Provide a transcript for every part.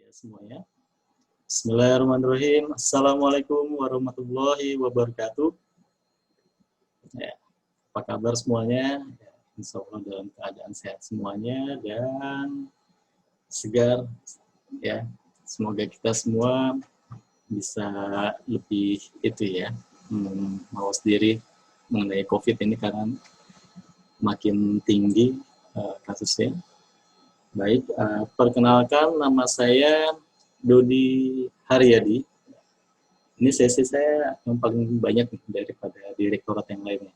Ya, semuanya. Bismillahirrahmanirrahim. Assalamualaikum warahmatullahi wabarakatuh. Ya, apa kabar semuanya? Ya, insya Allah dalam keadaan sehat semuanya dan segar. Ya, semoga kita semua bisa lebih mawas diri mengenai COVID ini karena makin tinggi kasusnya. Baik, perkenalkan nama saya Dodi Haryadi. Ini sesi saya yang paling banyak daripada direktorat yang lainnya.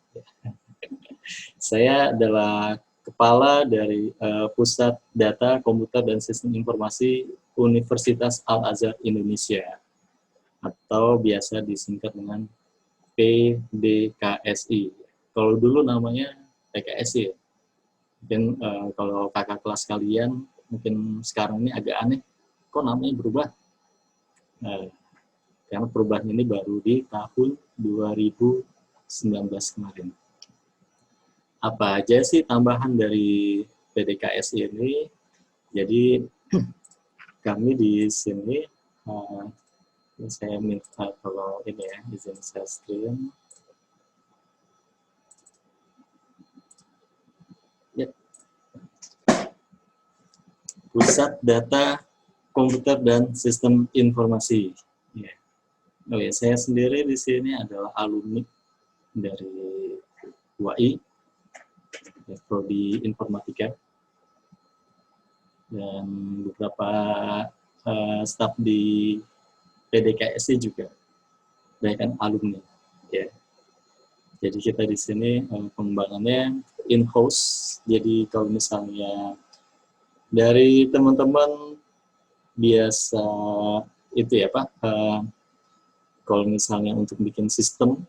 Saya adalah kepala dari Pusat Data Komputer dan Sistem Informasi Universitas Al-Azhar Indonesia, atau biasa disingkat dengan PDKSI. Kalau dulu namanya PKSI. Mungkin kalau kakak kelas kalian mungkin sekarang ini agak aneh, kok namanya berubah? Karena perubahan ini baru di tahun 2019 kemarin. Apa aja sih tambahan dari PDKSI ini? Jadi kami di sini, saya minta kalau ini ya, izin saya screen. Pusat Data Komputer dan Sistem Informasi. Ya. Oh ya, saya sendiri di sini adalah alumni dari UAI, Prodi Informatika, dan beberapa staf di PDKSI juga, bahkan alumni. Ya. Jadi kita di sini pengembangannya in-house. Jadi kalau misalnya dari teman-teman biasa itu ya Pak, kalau misalnya untuk bikin sistem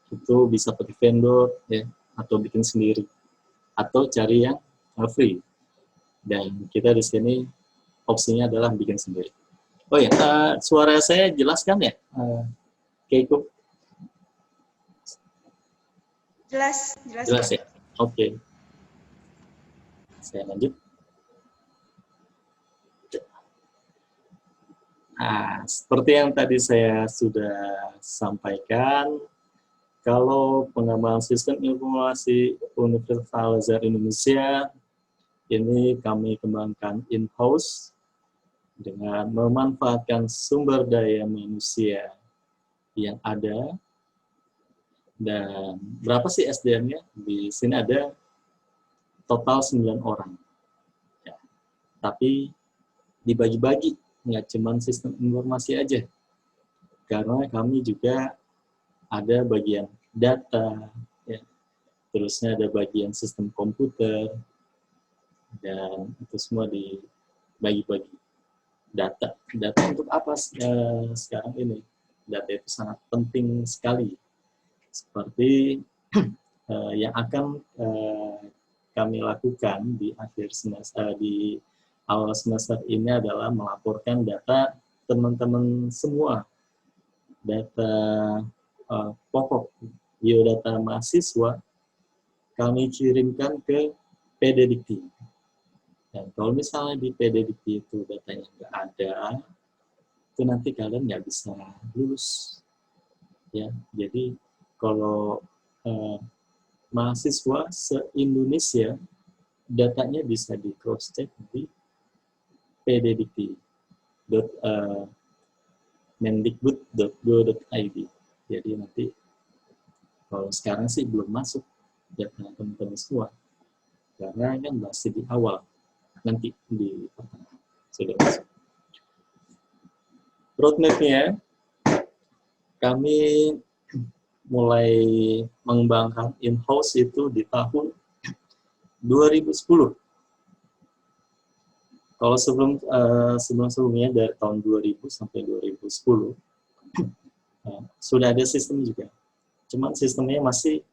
itu bisa pakai vendor ya, atau bikin sendiri, atau cari yang free. Dan kita di sini opsinya adalah bikin sendiri. Oh ya, suara saya jelas kan ya, Keiko? Jelas ya. Oke. Saya lanjut. Nah, seperti yang tadi saya sudah sampaikan, kalau pengembangan sistem informasi Universitas Al-Azhar Indonesia, ini kami kembangkan in-house dengan memanfaatkan sumber daya manusia yang ada. Dan berapa sih SDM-nya? Di sini ada total 9 orang. Ya. Tapi dibagi-bagi, nggak cuma sistem informasi aja. Karena kami juga ada bagian data, ya. Terusnya ada bagian sistem komputer, dan itu semua dibagi-bagi. Data untuk apa sekarang ini? Data itu sangat penting sekali. Seperti yang akan kami lakukan di akhir semester, di awal semester ini adalah melaporkan data teman-teman semua, data pokok biodata mahasiswa kami kirimkan ke PDDikti. Dan kalau misalnya di PDDikti itu datanya nggak ada, itu nanti kalian nggak bisa lulus. Ya, jadi kalau mahasiswa se-Indonesia datanya bisa di cross-check di pddikti.mendikbud.go.id. Jadi nanti kalau sekarang sih belum masuk data teman-teman semua, karena kan masih di awal, nanti di pertengahan sudah masuk. Roadmap-nya, kami mulai mengembangkan in-house itu di tahun 2010. Kalau sebelumnya dari tahun 2000 sampai 2010 sudah ada sistem juga. Cuman sistemnya masih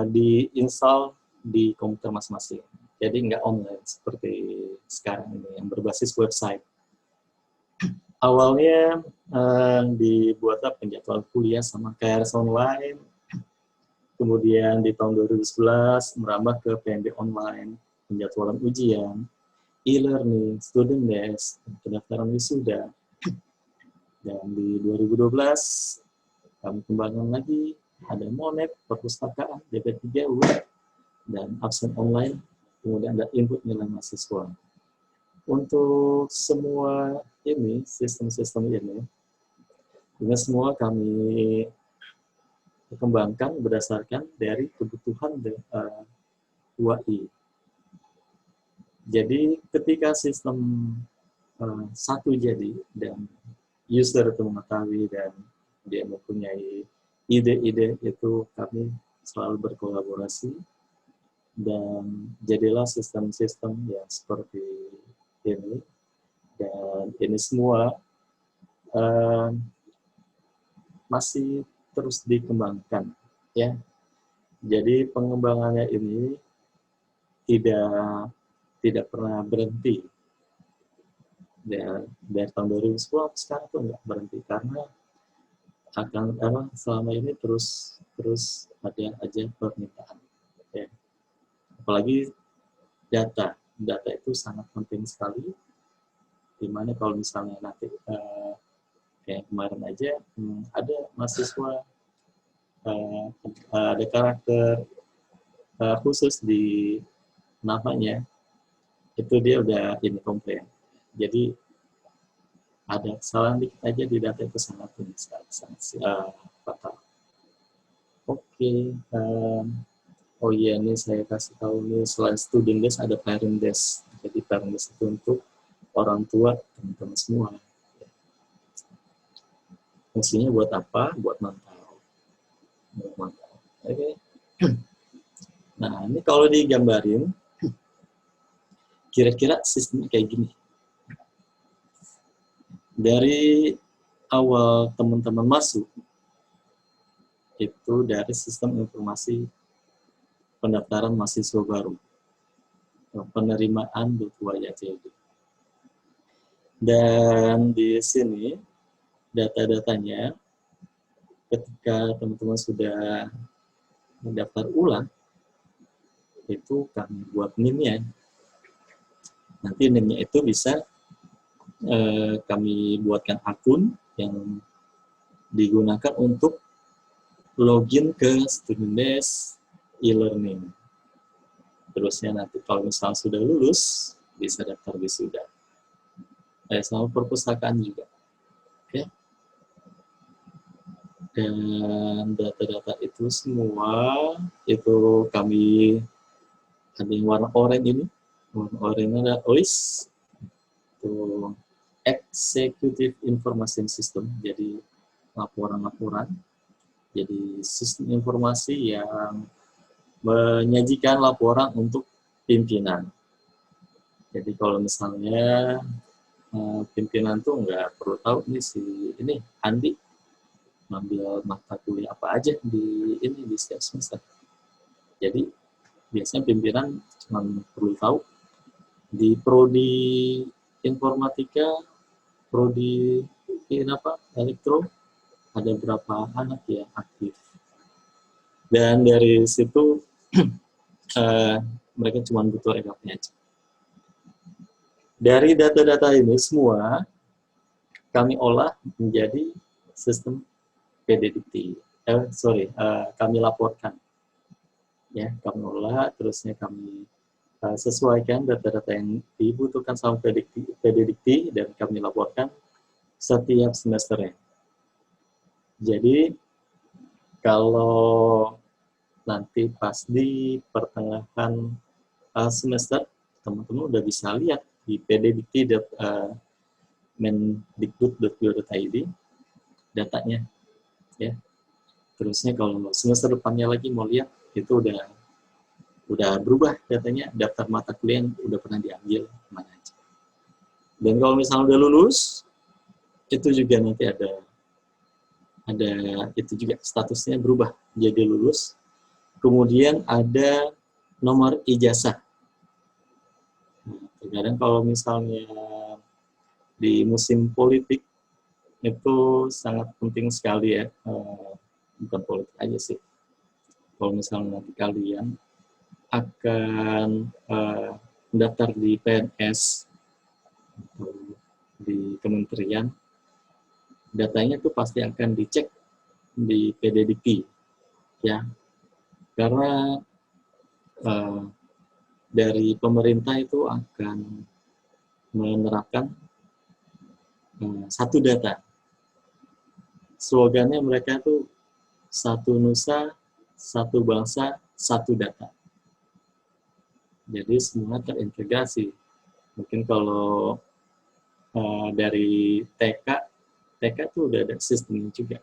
diinstal di komputer masing-masing. Jadi nggak online seperti sekarang ini yang berbasis website. Awalnya dibuatlah penjadwalan kuliah sama KRS online. Kemudian di tahun 2011 merambah ke PMB online, penjadwalan ujian. e-learning, student desk, pendaftaran wisuda. Dan di 2012 kami kembangkan lagi, ada Monet, perpustakaan, DP3U, dan absen online, kemudian ada input nilai mahasiswa. Untuk semua ini, sistem-sistem ini semua kami kembangkan berdasarkan dari kebutuhan UAI. Jadi ketika sistem satu jadi dan user itu mengetahui dan dia mempunyai ide-ide, itu kami selalu berkolaborasi dan jadilah sistem-sistem yang seperti ini. Dan ini semua masih terus dikembangkan, ya. Jadi pengembangannya ini tidak pernah berhenti. Dari tahun 2010 sekarang tuh nggak berhenti, karena selama ini terus ada aja permintaan, ya. Apalagi data itu sangat penting sekali, dimana kalau misalnya nanti kayak kemarin aja ada mahasiswa ada karakter khusus di namanya, itu dia udah komplain. Jadi ada kesalahan dikit aja di data itu sangat fatal. Oke. Oh iya, ini saya kasih tahu nih, selain student desk ada parent desk. Jadi parent desk itu untuk orang tua, teman-teman semua. Fungsinya buat apa? Buat mantau. Oke. Nah, ini kalau digambarin, kira-kira sistemnya kayak gini. Dari awal teman-teman masuk, itu dari sistem informasi pendaftaran mahasiswa baru, penerimaan .wajad. Dan di sini data-datanya, ketika teman-teman sudah mendaftar ulang, itu kami buat NIM-nya. Nanti NIM-nya itu bisa kami buatkan akun yang digunakan untuk login ke student desk e-learning. Terusnya nanti kalau misalnya sudah lulus, bisa daftar wisuda. Sama perpustakaan juga. Oke. Dan data-data itu semua, itu kami ada yang warna oranye ini. Warna oranye ada OIS. Itu Executive Information System, jadi laporan-laporan. Jadi sistem informasi yang menyajikan laporan untuk pimpinan. Jadi kalau misalnya pimpinan tuh nggak perlu tahu nih ini Andi ngambil mata kuliah apa aja di setiap semester. Jadi biasanya pimpinan cuma perlu tahu di prodi informatika, prodi elektro, ada berapa anak yang aktif. Dan dari situ mereka cuma butuh rekapnya aja. Dari data-data ini semua kami olah menjadi sistem PDDikti. Kami laporkan. Ya, kami olah, terusnya kami sesuaikan data-data yang dibutuhkan sama PDDikti dan kami laporkan setiap semesternya. Jadi kalau nanti pas di pertengahan semester, teman-teman udah bisa lihat di pddikti.mendikbud.go.id datanya, ya. Terusnya kalau semester depannya lagi mau lihat, itu udah berubah datanya, daftar mata kuliah yang udah pernah diambil mana aja. Dan kalau misalnya udah lulus, itu juga nanti ada itu juga statusnya berubah jadi lulus. Kemudian ada nomor ijazah. Nah, kadang kalau misalnya di musim politik itu sangat penting sekali, ya. Bukan politik aja sih. Kalau misalnya nanti kalian akan mendaftar di PNS atau di kementerian, datanya itu pasti akan dicek di PDDP, ya, karena dari pemerintah itu akan menerapkan satu data. Slogannya mereka itu satu nusa, satu bangsa, satu data. Jadi semua terintegrasi. Mungkin kalau dari TK itu udah ada sistemnya juga.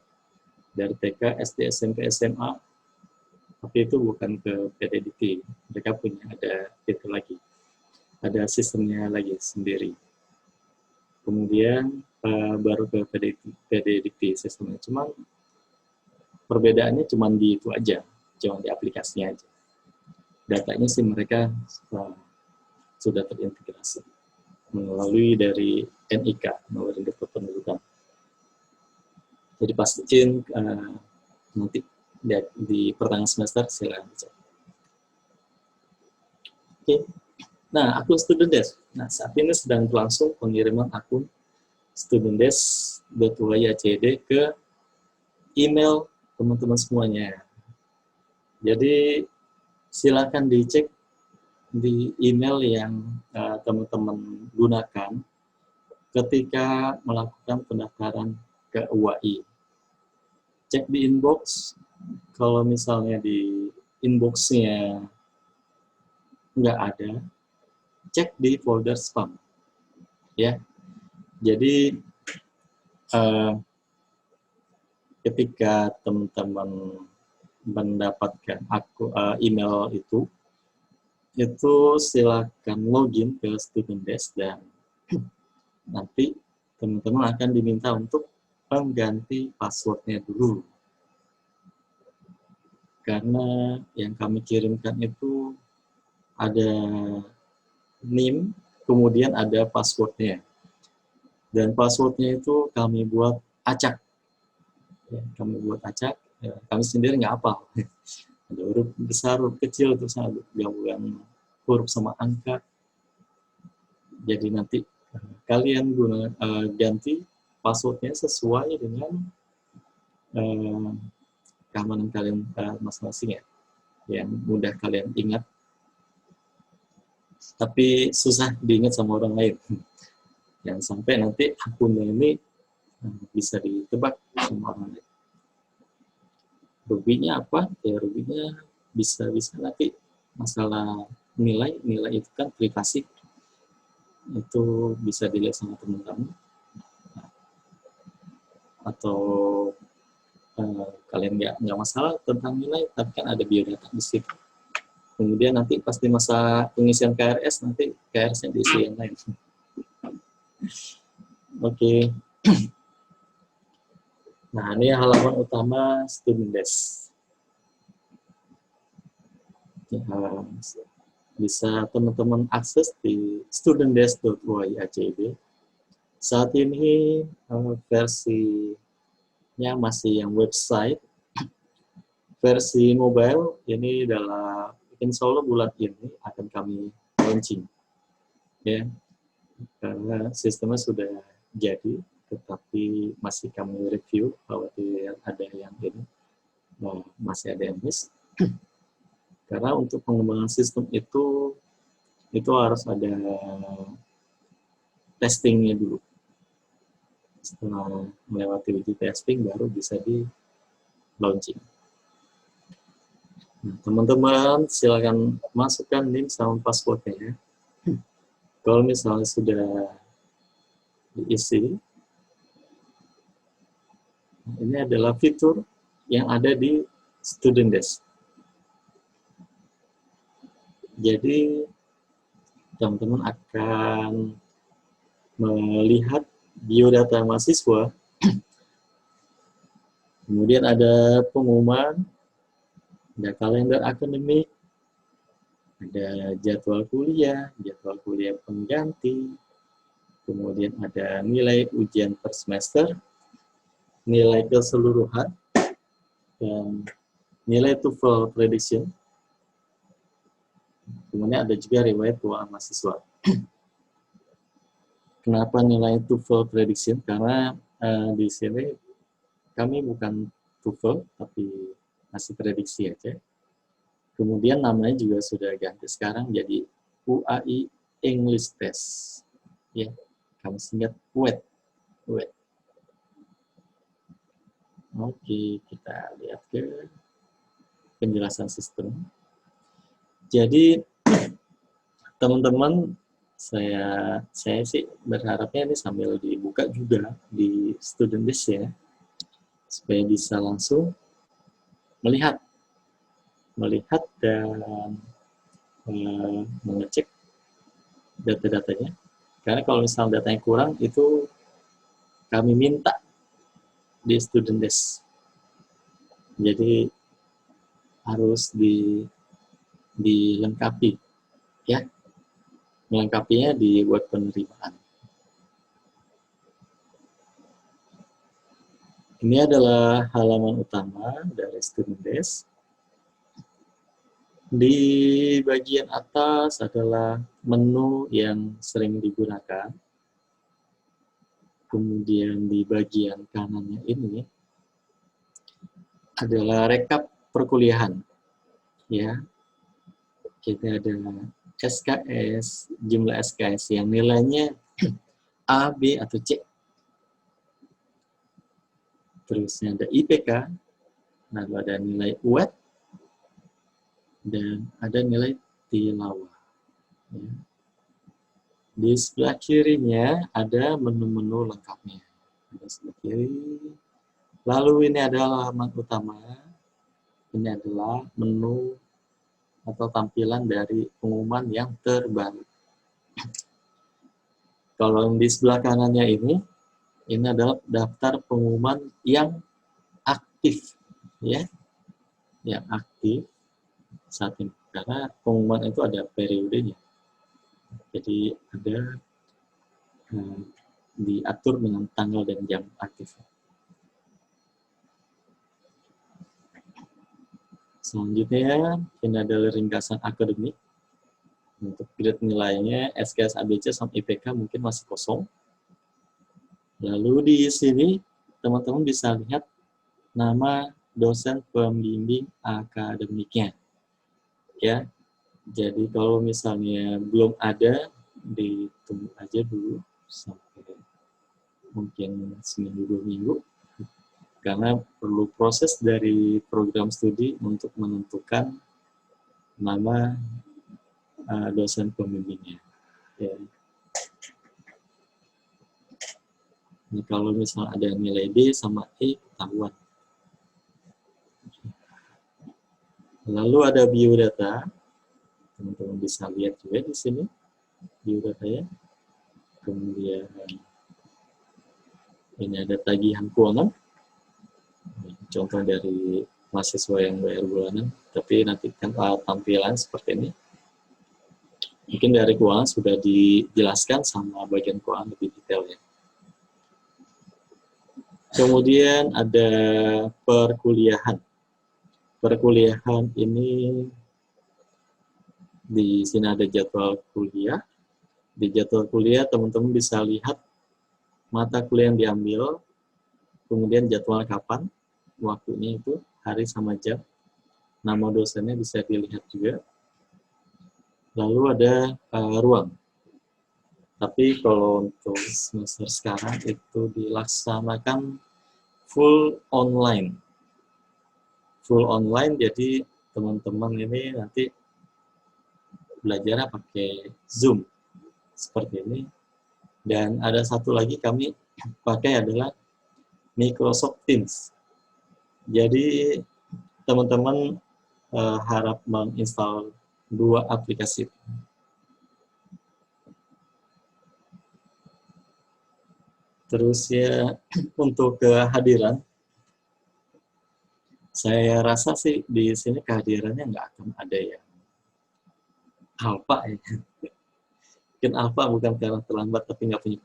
Dari TK, SD, SMP, SMA, tapi itu bukan ke PDDP. Mereka punya ada itu lagi. Ada sistemnya lagi sendiri. Kemudian baru ke PDDP sistemnya. Cuman perbedaannya cuma di itu aja, cuma di aplikasinya aja. Datanya sih mereka sudah terintegrasi melalui dari NIK, melalui kependudukan. Jadi pastiin nanti di pertengahan semester silakan cek. Oke. Nah, akun Student Desk. Nah, saat ini sedang berlangsung pengiriman akun studentdesk.yacd ke email teman-teman semuanya. Jadi silakan dicek di email yang teman-teman gunakan ketika melakukan pendaftaran ke UAI. Cek di inbox, kalau misalnya di inbox-nya nggak ada, cek di folder spam. Ya, jadi ketika teman-teman mendapatkan email itu silakan login ke Student Desk dan nanti teman-teman akan diminta untuk mengganti passwordnya dulu. Karena yang kami kirimkan itu ada NIM, kemudian ada passwordnya. Dan passwordnya itu kami buat acak. Ya, kami buat acak, ya, kami sendiri nggak hafal. Ada huruf besar, huruf kecil, terus ada gabungan huruf sama angka. Jadi nanti kalian ganti passwordnya sesuai dengan keamanan kalian masing-masing, ya, yang mudah kalian ingat, tapi susah diingat sama orang lain. Yang sampai nanti akunnya ini bisa ditebak sama orang lain. Ruginya apa? Ya ruginya bisa nanti masalah nilai itu kan privasi, itu bisa dilihat sama teman-teman, atau kalian nggak masalah tentang nilai, tapi kan ada biodata di situ. Kemudian nanti pas di masa pengisian KRS, nanti KRS-nya diisi yang lain. Oke. Nah, ini halaman utama Student Desk. Ya, bisa teman-teman akses di studentdesk.yacd. Saat ini versinya masih yang website. Versi mobile ini insya Allah bulan ini akan kami launching. Ya, karena sistemnya sudah jadi, tetapi masih kami review, khawatir ada yang ini, masih ada yang miss. Karena untuk pengembangan sistem itu harus ada testingnya dulu. Setelah melewati uji testing, baru bisa di launching. Nah, teman-teman silakan masukkan NIM sama passwordnya. Kalau misalnya sudah diisi, ini adalah fitur yang ada di Student Desk. Jadi teman-teman akan melihat biodata mahasiswa, kemudian ada pengumuman, ada kalender akademik, ada jadwal kuliah pengganti, kemudian ada nilai ujian per semester, nilai keseluruhan, dan nilai TOEFL prediction. Kemudian ada juga riwayat keuangan mahasiswa. Kenapa nilai TOEFL prediction? Karena di sini kami bukan TOEFL, tapi masih prediksi aja. Kemudian namanya juga sudah ganti sekarang jadi UAI English Test. Ya, kamu ingat UET. UET. Oke, kita lihat ke penjelasan sistem. Jadi teman-teman, saya sih berharapnya ini sambil dibuka juga di student list ya, supaya bisa langsung melihat dan mengecek data-datanya. Karena kalau misalnya datanya kurang, itu kami minta di student list. Jadi harus dilengkapi, ya. Melengkapinya di web penerimaan. Ini adalah halaman utama dari student list. Di bagian atas adalah menu yang sering digunakan. Kemudian di bagian kanannya ini adalah rekap perkuliahan. Ya, kita ada SKS, jumlah SKS yang nilainya A, B, atau C. Terusnya ada IPK, lalu ada nilai UET, dan ada nilai tilawah. Ya. Di sebelah kirinya ada menu-menu lengkapnya. Ada sebelah kiri. Lalu ini adalah halaman utama. Ini adalah menu atau tampilan dari pengumuman yang terbaru. Kalau di sebelah kanannya ini adalah daftar pengumuman yang aktif, ya, yang aktif saat ini. Karena pengumuman itu ada periodenya. Jadi ada diatur dengan tanggal dan jam aktif. Selanjutnya, ini adalah ringkasan akademik. Untuk grade nilainya, SKS, ABC, sampai IPK mungkin masih kosong. Lalu di sini, teman-teman bisa lihat nama dosen pembimbing akademiknya. Ya, jadi kalau misalnya belum ada, ditunggu aja dulu sampai mungkin seminggu 2 minggu, karena perlu proses dari program studi untuk menentukan nama dosen pembimbingnya. Ya. Nah, kalau misalnya ada nilai B sama E, ketahuan. Lalu ada biodata, teman-teman bisa lihat juga di sini biodatanya. Kemudian ini ada tagihan keuangan, contoh dari mahasiswa yang bayar bulanan, tapi nanti kan tampilan seperti ini. Mungkin dari keuangan sudah dijelaskan sama bagian keuangan lebih detail ya. Kemudian ada perkuliahan. Perkuliahan ini di sini ada jadwal kuliah. Di jadwal kuliah teman-teman bisa lihat mata kuliah yang diambil, kemudian jadwal kapan, waktunya itu, hari sama jam, nama dosennya bisa dilihat juga. Lalu ada ruang. Tapi kalau untuk semester sekarang itu dilaksanakan full online. Full online, jadi teman-teman ini nanti belajarnya pakai Zoom seperti ini. Dan ada satu lagi kami pakai adalah Microsoft Teams. Jadi teman-teman harap menginstal 2 aplikasi. Terus ya untuk kehadiran, saya rasa sih di sini kehadirannya nggak akan ada yang alfa ya. Mungkin alfa bukan karena terlambat, tapi nggak punya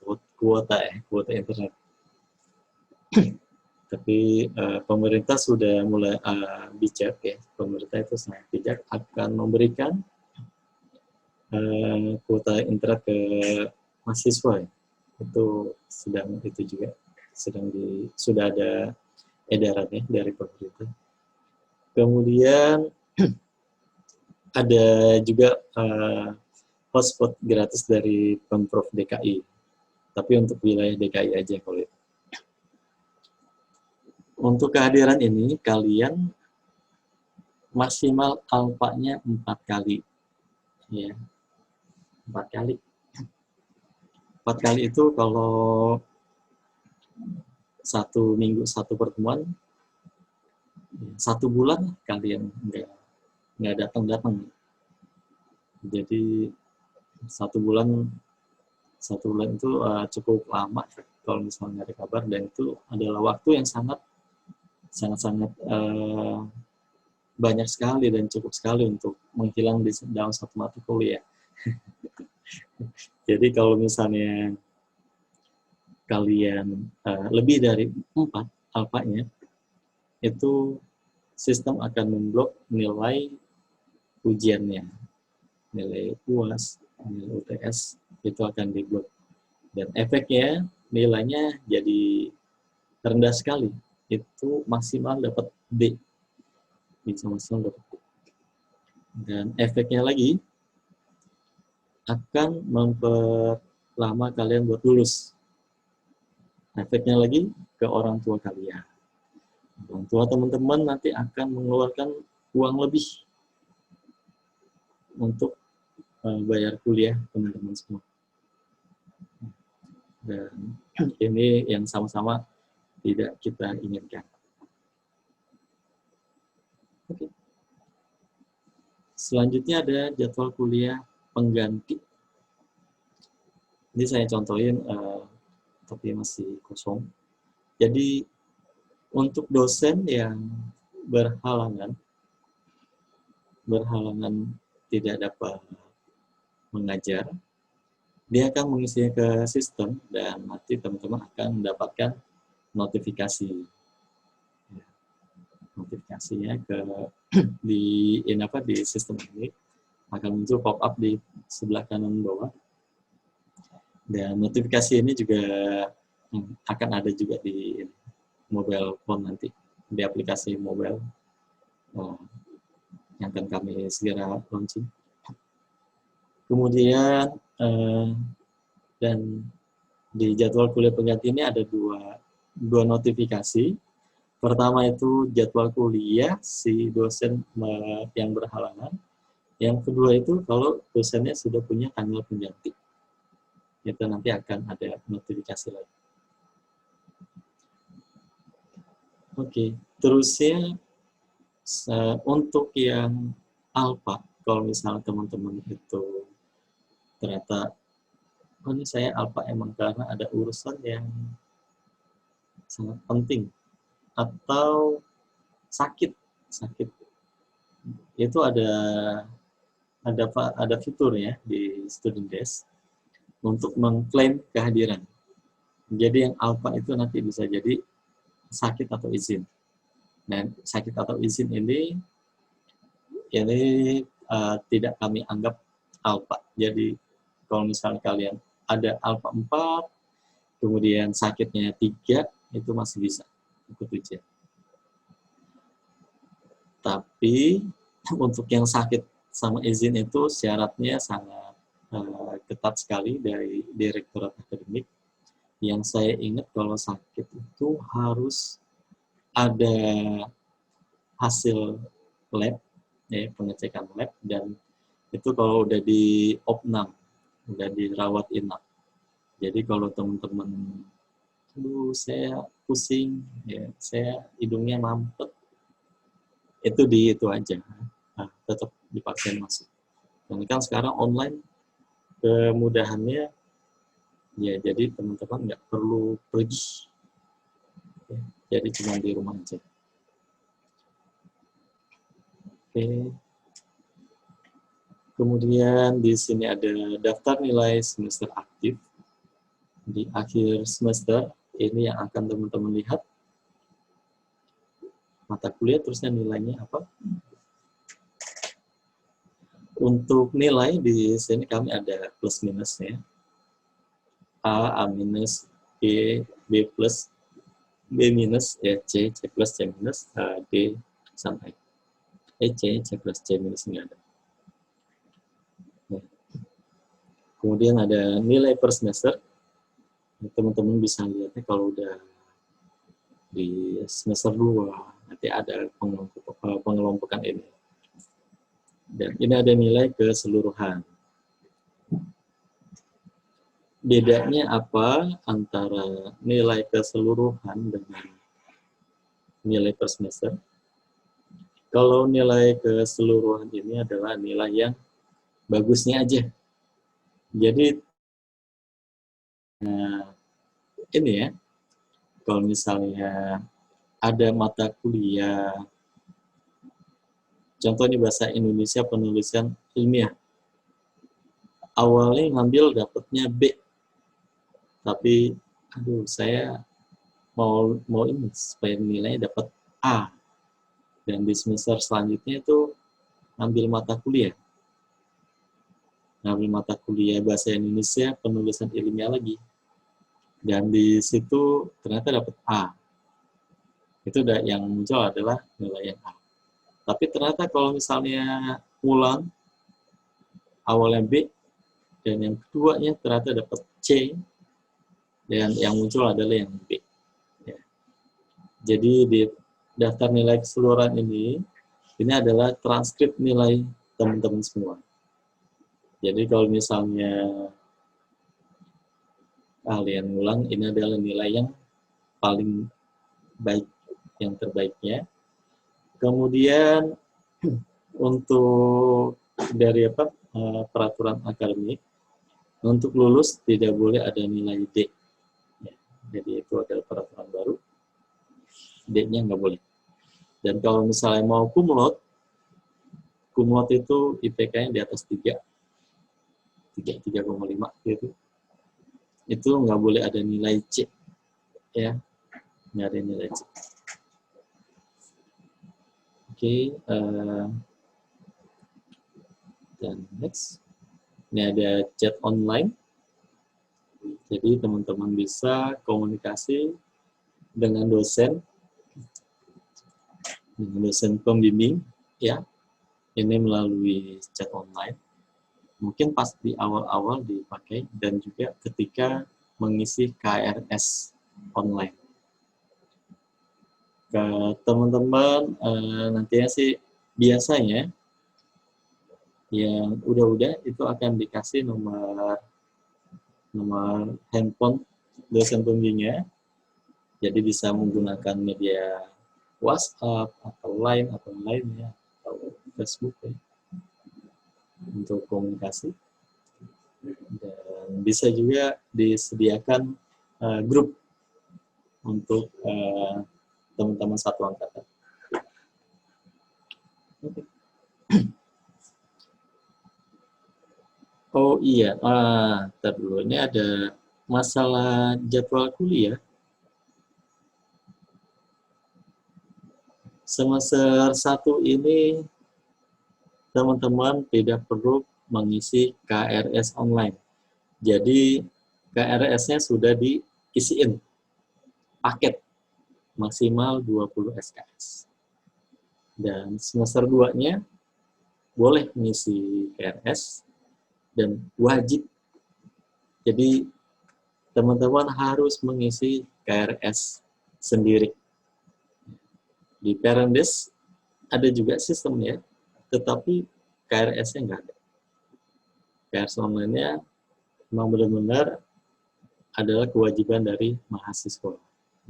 kuota internet. Tapi pemerintah sudah mulai bijak ya. Pemerintah itu sangat bijak akan memberikan kuota internet ke mahasiswa ya. Itu sedang itu juga sudah ada edarannya dari pemerintah. Kemudian ada juga hotspot gratis dari Pemprov DKI, tapi untuk wilayah DKI aja kalau itu. Untuk kehadiran ini kalian maksimal alpanya 4 kali, ya 4 kali. 4 kali itu kalau 1 minggu 1 pertemuan, 1 bulan kalian nggak datang. Jadi 1 bulan itu cukup lama kalau misalnya ada kabar, dan itu adalah waktu yang sangat banyak sekali dan cukup sekali untuk menghilang di dalam satu mata kuliah. Jadi kalau misalnya kalian lebih dari 4 alfanya, itu sistem akan memblok nilai ujiannya, nilai UAS, nilai UTS, itu akan diblok. Dan efeknya nilainya jadi rendah sekali, itu maksimal dapat D. Bisa maksimal dapat D. Dan efeknya lagi akan memperlama kalian buat lulus. Efeknya lagi ke orang tua kalian. Orang tua teman-teman nanti akan mengeluarkan uang lebih untuk bayar kuliah teman-teman semua. Dan ini yang sama-sama tidak kita inginkan. Oke. Selanjutnya ada jadwal kuliah pengganti. Ini saya contohin, tapi masih kosong. Jadi untuk dosen yang berhalangan tidak dapat mengajar, dia akan mengisinya ke sistem dan nanti teman-teman akan mendapatkan notifikasinya di sistem ini akan muncul pop up di sebelah kanan bawah, dan notifikasi ini juga akan ada juga di mobile phone nanti, di aplikasi mobile yang akan kami segera launching. Kemudian dan di jadwal kuliah pengganti ini ada dua notifikasi. Pertama itu jadwal kuliah si dosen yang berhalangan. Yang kedua itu kalau dosennya sudah punya tanggal pengganti. Itu nanti akan ada notifikasi lagi. Oke, terusnya untuk yang alpha, kalau misalnya teman-teman itu ternyata, oh ini saya alpha emang karena ada urusan yang sangat penting atau sakit, itu ada fitur ya di Student Desk untuk mengklaim kehadiran. Jadi yang alpha itu nanti bisa jadi sakit atau izin. Dan sakit atau izin ini tidak kami anggap alpha. Jadi kalau misalnya kalian ada alpha 4, kemudian sakitnya 3, itu masih bisa ikut ujian. Tapi untuk yang sakit sama izin itu syaratnya sangat ketat sekali dari Direktorat Akademik. Yang saya ingat kalau sakit itu harus ada hasil lab, ya, pengecekan lab, dan itu kalau udah di opnam, udah dirawat inap. Jadi kalau teman-teman, saya pusing, ya, saya hidungnya mampet, itu aja, tetap dipaksain masuk. Dan kan sekarang online kemudahannya, ya jadi teman-teman nggak perlu pergi, ya, jadi cuma di rumah aja. Oke. Kemudian di sini ada daftar nilai semester aktif. Di akhir semester ini yang akan teman-teman lihat mata kuliah terusnya nilainya apa. Untuk nilai di sini kami ada plus minusnya. A minus, B plus, B minus, ya C plus, C minus, D sampai C plus, C minus nggak ada. Nah, kemudian ada nilai per semester. Teman-teman bisa lihatnya kalau udah di semester 2, nanti ada pengelompokan ini. Dan ini ada nilai keseluruhan. Bedanya apa antara nilai keseluruhan dengan nilai per semester? Kalau nilai keseluruhan ini adalah nilai yang bagusnya aja. Jadi, ini ya, kalau misalnya ada mata kuliah, contohnya bahasa Indonesia penulisan ilmiah, awalnya ngambil dapatnya B, tapi aduh saya mau ini supaya nilainya dapat A, dan di semester selanjutnya itu ngambil mata kuliah bahasa Indonesia penulisan ilmiah lagi, dan di situ ternyata dapat A. Itu yang muncul adalah nilai yang A. Tapi ternyata kalau misalnya ulang, awalnya B, dan yang keduanya ternyata dapat C, dan yang muncul adalah yang B. Ya. Jadi di daftar nilai keseluruhan ini adalah transkrip nilai teman-teman semua. Jadi kalau misalnya kalian ulang, ini adalah nilai yang paling baik, yang terbaiknya. Kemudian untuk dari peraturan akademik, untuk lulus tidak boleh ada nilai D. Ya, jadi itu adalah peraturan baru. D-nya nggak boleh. Dan kalau misalnya mau kumlot itu IPK-nya di atas 3, 3,5 gitu. Itu nggak boleh ada nilai C. Ya, nggak ada nilai C. Oke, dan next. Ini ada chat online. Jadi teman-teman bisa komunikasi dengan dosen pembimbing, ya. Ini melalui chat online. Mungkin pas di awal-awal dipakai, dan juga ketika mengisi KRS online. Ke teman-teman nantinya sih biasanya yang udah itu akan dikasih nomor handphone dosen pembimbingnya, jadi bisa menggunakan media WhatsApp atau Line atau lainnya atau Facebook ya, untuk komunikasi. Dan bisa juga disediakan grup untuk teman-teman satu angkatan. Okay. Oh iya, ntar dulu, ini ada masalah jadwal kuliah. Semester 1 ini teman-teman tidak perlu mengisi KRS online. Jadi KRS-nya sudah diisiin paket maksimal 20 SKS. Dan semester 2-nya boleh mengisi KRS dan wajib. Jadi teman-teman harus mengisi KRS sendiri. Di Parendes ada juga sistemnya, tetapi KRS-nya nggak ada. KRS online-nya memang benar-benar adalah kewajiban dari mahasiswa.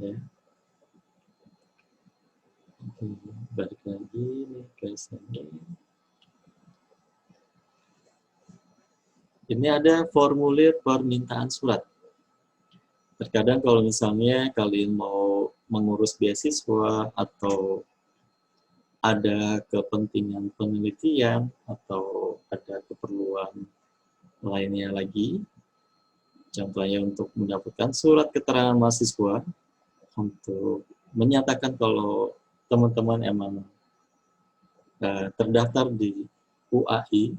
Ya. Oke, balik lagi nih ke sini. Ini ada formulir permintaan surat. Terkadang kalau misalnya kalian mau mengurus beasiswa atau ada kepentingan penelitian atau ada keperluan lainnya lagi, contohnya untuk mendapatkan surat keterangan mahasiswa untuk menyatakan kalau teman-teman emang terdaftar di UAI,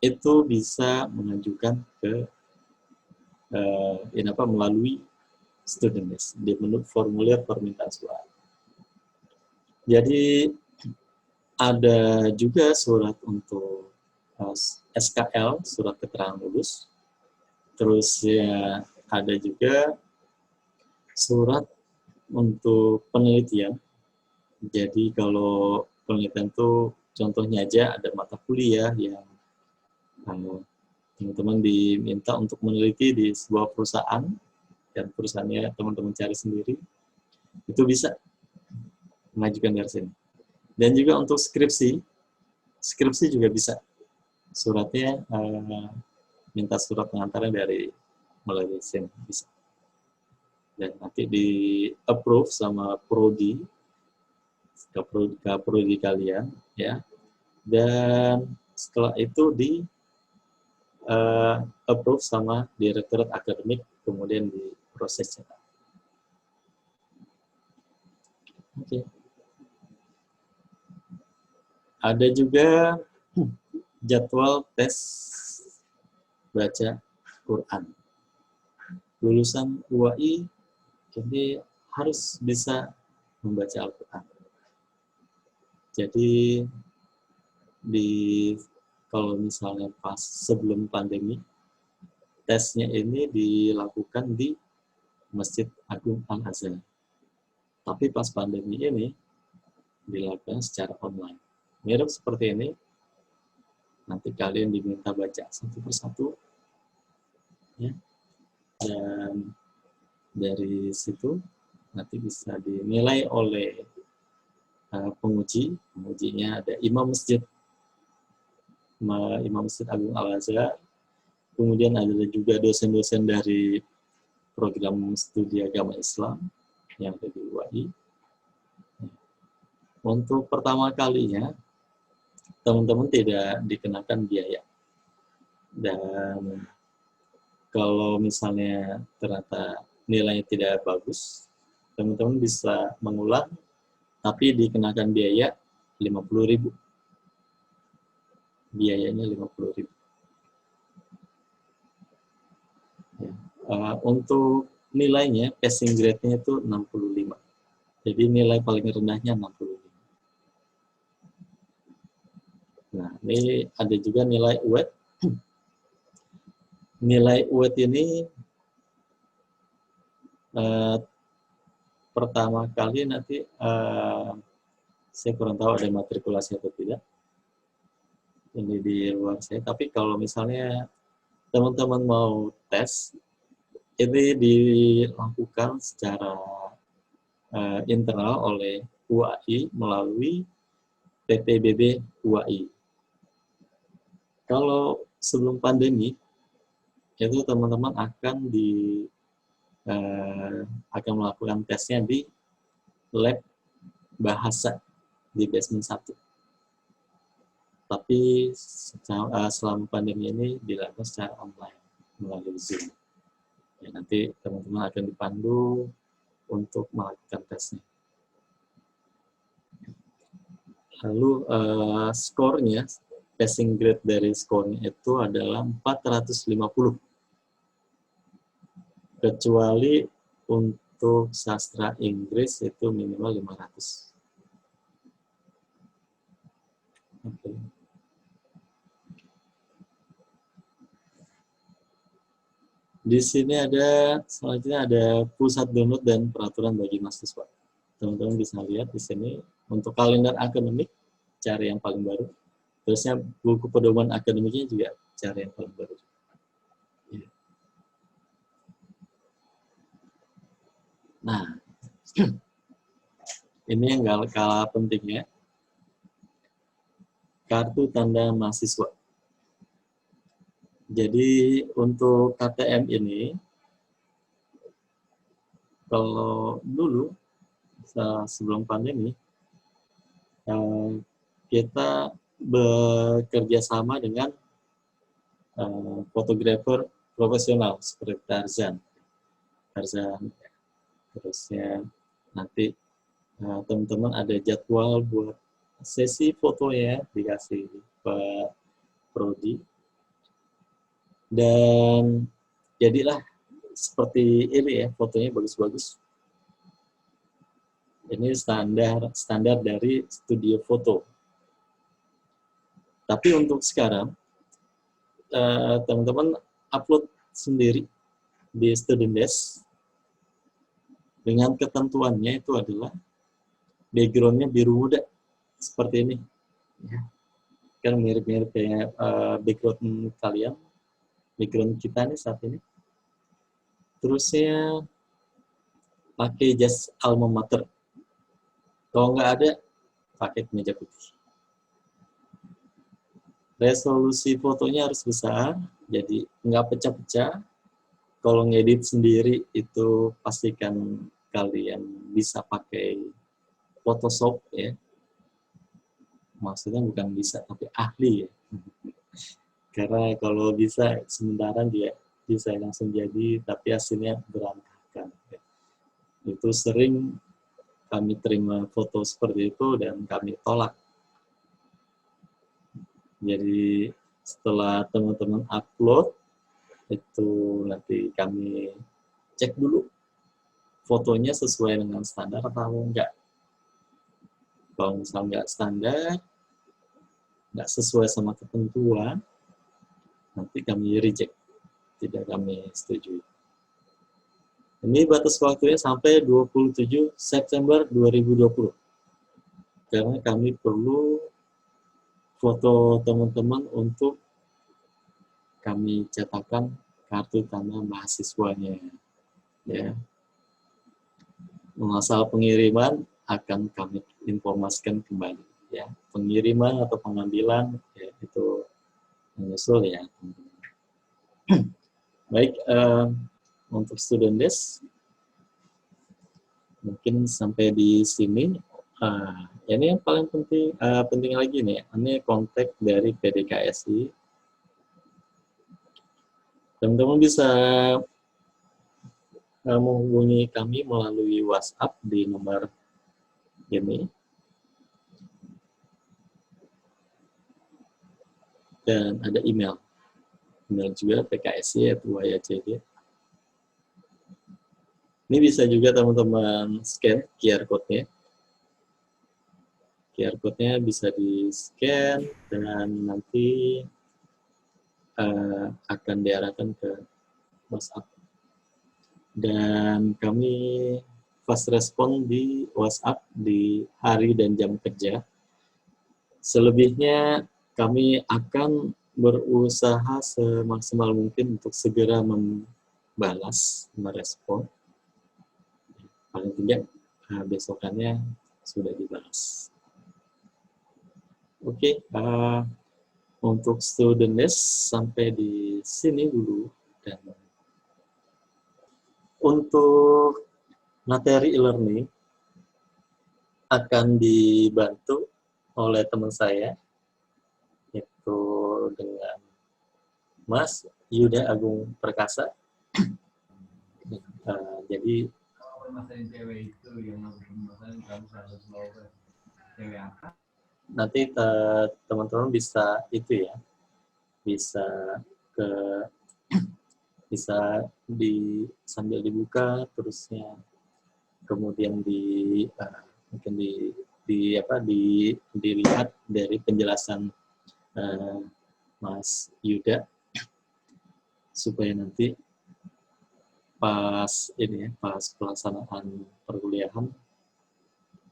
itu bisa mengajukan ke melalui student list di menu formulir permintaan suara. Jadi ada juga surat untuk SKL, surat keterangan lulus. Terus ya ada juga surat untuk penelitian. Jadi kalau penelitian itu contohnya aja ada mata kuliah yang teman-teman diminta untuk meneliti di sebuah perusahaan, dan perusahaannya teman-teman cari sendiri, itu bisa mengajukan dari sini. Dan juga untuk skripsi juga bisa. Suratnya minta surat pengantaran dari melalui sini bisa. Dan nanti di approve sama prodi, prodi kalian, ya. Dan setelah itu di approve sama direktorat akademik, kemudian diproses cetak. Oke. Ada juga jadwal tes baca Quran. Lulusan UAI jadi harus bisa membaca Al-Quran. Jadi kalau misalnya pas sebelum pandemi, tesnya ini dilakukan di Masjid Agung Al-Azhar. Tapi pas pandemi ini dilakukan secara online. Mirip seperti ini. Nanti kalian diminta baca satu persatu, ya. Dan dari situ nanti bisa dinilai oleh penguji. Pengujinya ada Imam Masjid Agung Al-Azhar. Kemudian ada juga dosen-dosen dari program studi agama Islam yang ada di UAI. Untuk pertama kalinya, teman-teman tidak dikenakan biaya. Dan kalau misalnya ternyata nilainya tidak bagus, teman-teman bisa mengulang, tapi dikenakan biaya 50.000. Biayanya 50.000. Ya. Untuk nilainya, passing grade-nya itu 65. Jadi nilai paling rendahnya 65. Nah, ini ada juga nilai UET. Nilai UET ini pertama kali nanti saya kurang tahu ada matrikulasi atau tidak. Ini di luar saya. Tapi kalau misalnya teman-teman mau tes, ini dilakukan secara internal oleh UAI melalui PPBB UAI. Kalau sebelum pandemi, itu teman-teman akan melakukan tesnya di lab bahasa di basement 1. Tapi selama pandemi ini dilakukan secara online melalui Zoom. Ya, nanti teman-teman akan dipandu untuk melakukan tesnya. Lalu skornya, passing grade dari skornya itu adalah 450. Kecuali untuk sastra Inggris itu minimal 500. Oke. Di sini selanjutnya ada pusat download dan peraturan bagi mahasiswa. Teman-teman bisa lihat di sini untuk kalender akademik, cari yang paling baru. Terusnya buku pedoman akademiknya juga cari yang paling baru. Ya. Nah, ini yang gak kalah pentingnya, kartu tanda mahasiswa. Jadi untuk KTM ini, kalau dulu sebelum pandemi, kita bekerja sama dengan fotografer profesional seperti Tarzan. Terusnya nanti teman-teman ada jadwal buat sesi fotonya dikasih Pak Prodi. Dan jadilah seperti ini ya, fotonya bagus-bagus. Ini standar dari studio foto. Tapi untuk sekarang, teman-teman upload sendiri di Student Desk dengan ketentuannya itu adalah background-nya biru muda seperti ini. Ya. Kan mirip-mirip kayak background kalian, background kita nih saat ini. Terusnya pakai jas alma mater. Kalau nggak ada, pakai kemeja putih. Resolusi fotonya harus besar, jadi nggak pecah-pecah. Kalau ngedit sendiri itu pastikan kalian bisa pakai Photoshop ya. Maksudnya bukan bisa, tapi ahli ya. Karena kalau bisa sementara dia bisa langsung jadi, tapi hasilnya berantakan. Ya. Itu sering kami terima foto seperti itu dan kami tolak. Jadi setelah teman-teman upload, itu nanti kami cek dulu fotonya sesuai dengan standar atau enggak. Kalau misalnya enggak standar, enggak sesuai sama ketentuan, nanti kami reject, tidak kami setujui. Ini batas waktunya sampai 27 September 2020. Karena kami perlu foto teman-teman untuk kami cetakkan kartu tanda mahasiswanya. Ya. Masalah pengiriman akan kami informasikan kembali. Ya. Pengiriman atau pengambilan ya, itu menyusul ya. Baik, untuk Student Desk mungkin sampai di sini. Ini yang paling penting lagi nih, ini kontak dari PDKSI. Teman-teman bisa menghubungi kami melalui WhatsApp di nomor ini. Dan ada email juga pksi@uayacg. Ini bisa juga teman-teman scan QR code-nya. QR code-nya bisa di-scan dan nanti akan diarahkan ke WhatsApp. Dan kami fast respon di WhatsApp di hari dan jam kerja. Selebihnya kami akan berusaha semaksimal mungkin untuk segera membalas, merespon. Paling tidak besokannya sudah dibalas. Oke, untuk Student Desk sampai di sini dulu. Dan untuk materi e-learning akan dibantu oleh teman saya, yaitu dengan Mas Yuda Agung Perkasa. Jadi nanti teman-teman bisa itu ya, bisa sambil dibuka terusnya, kemudian mungkin dilihat dari penjelasan Mas Yuda supaya nanti pas pelaksanaan perkuliahan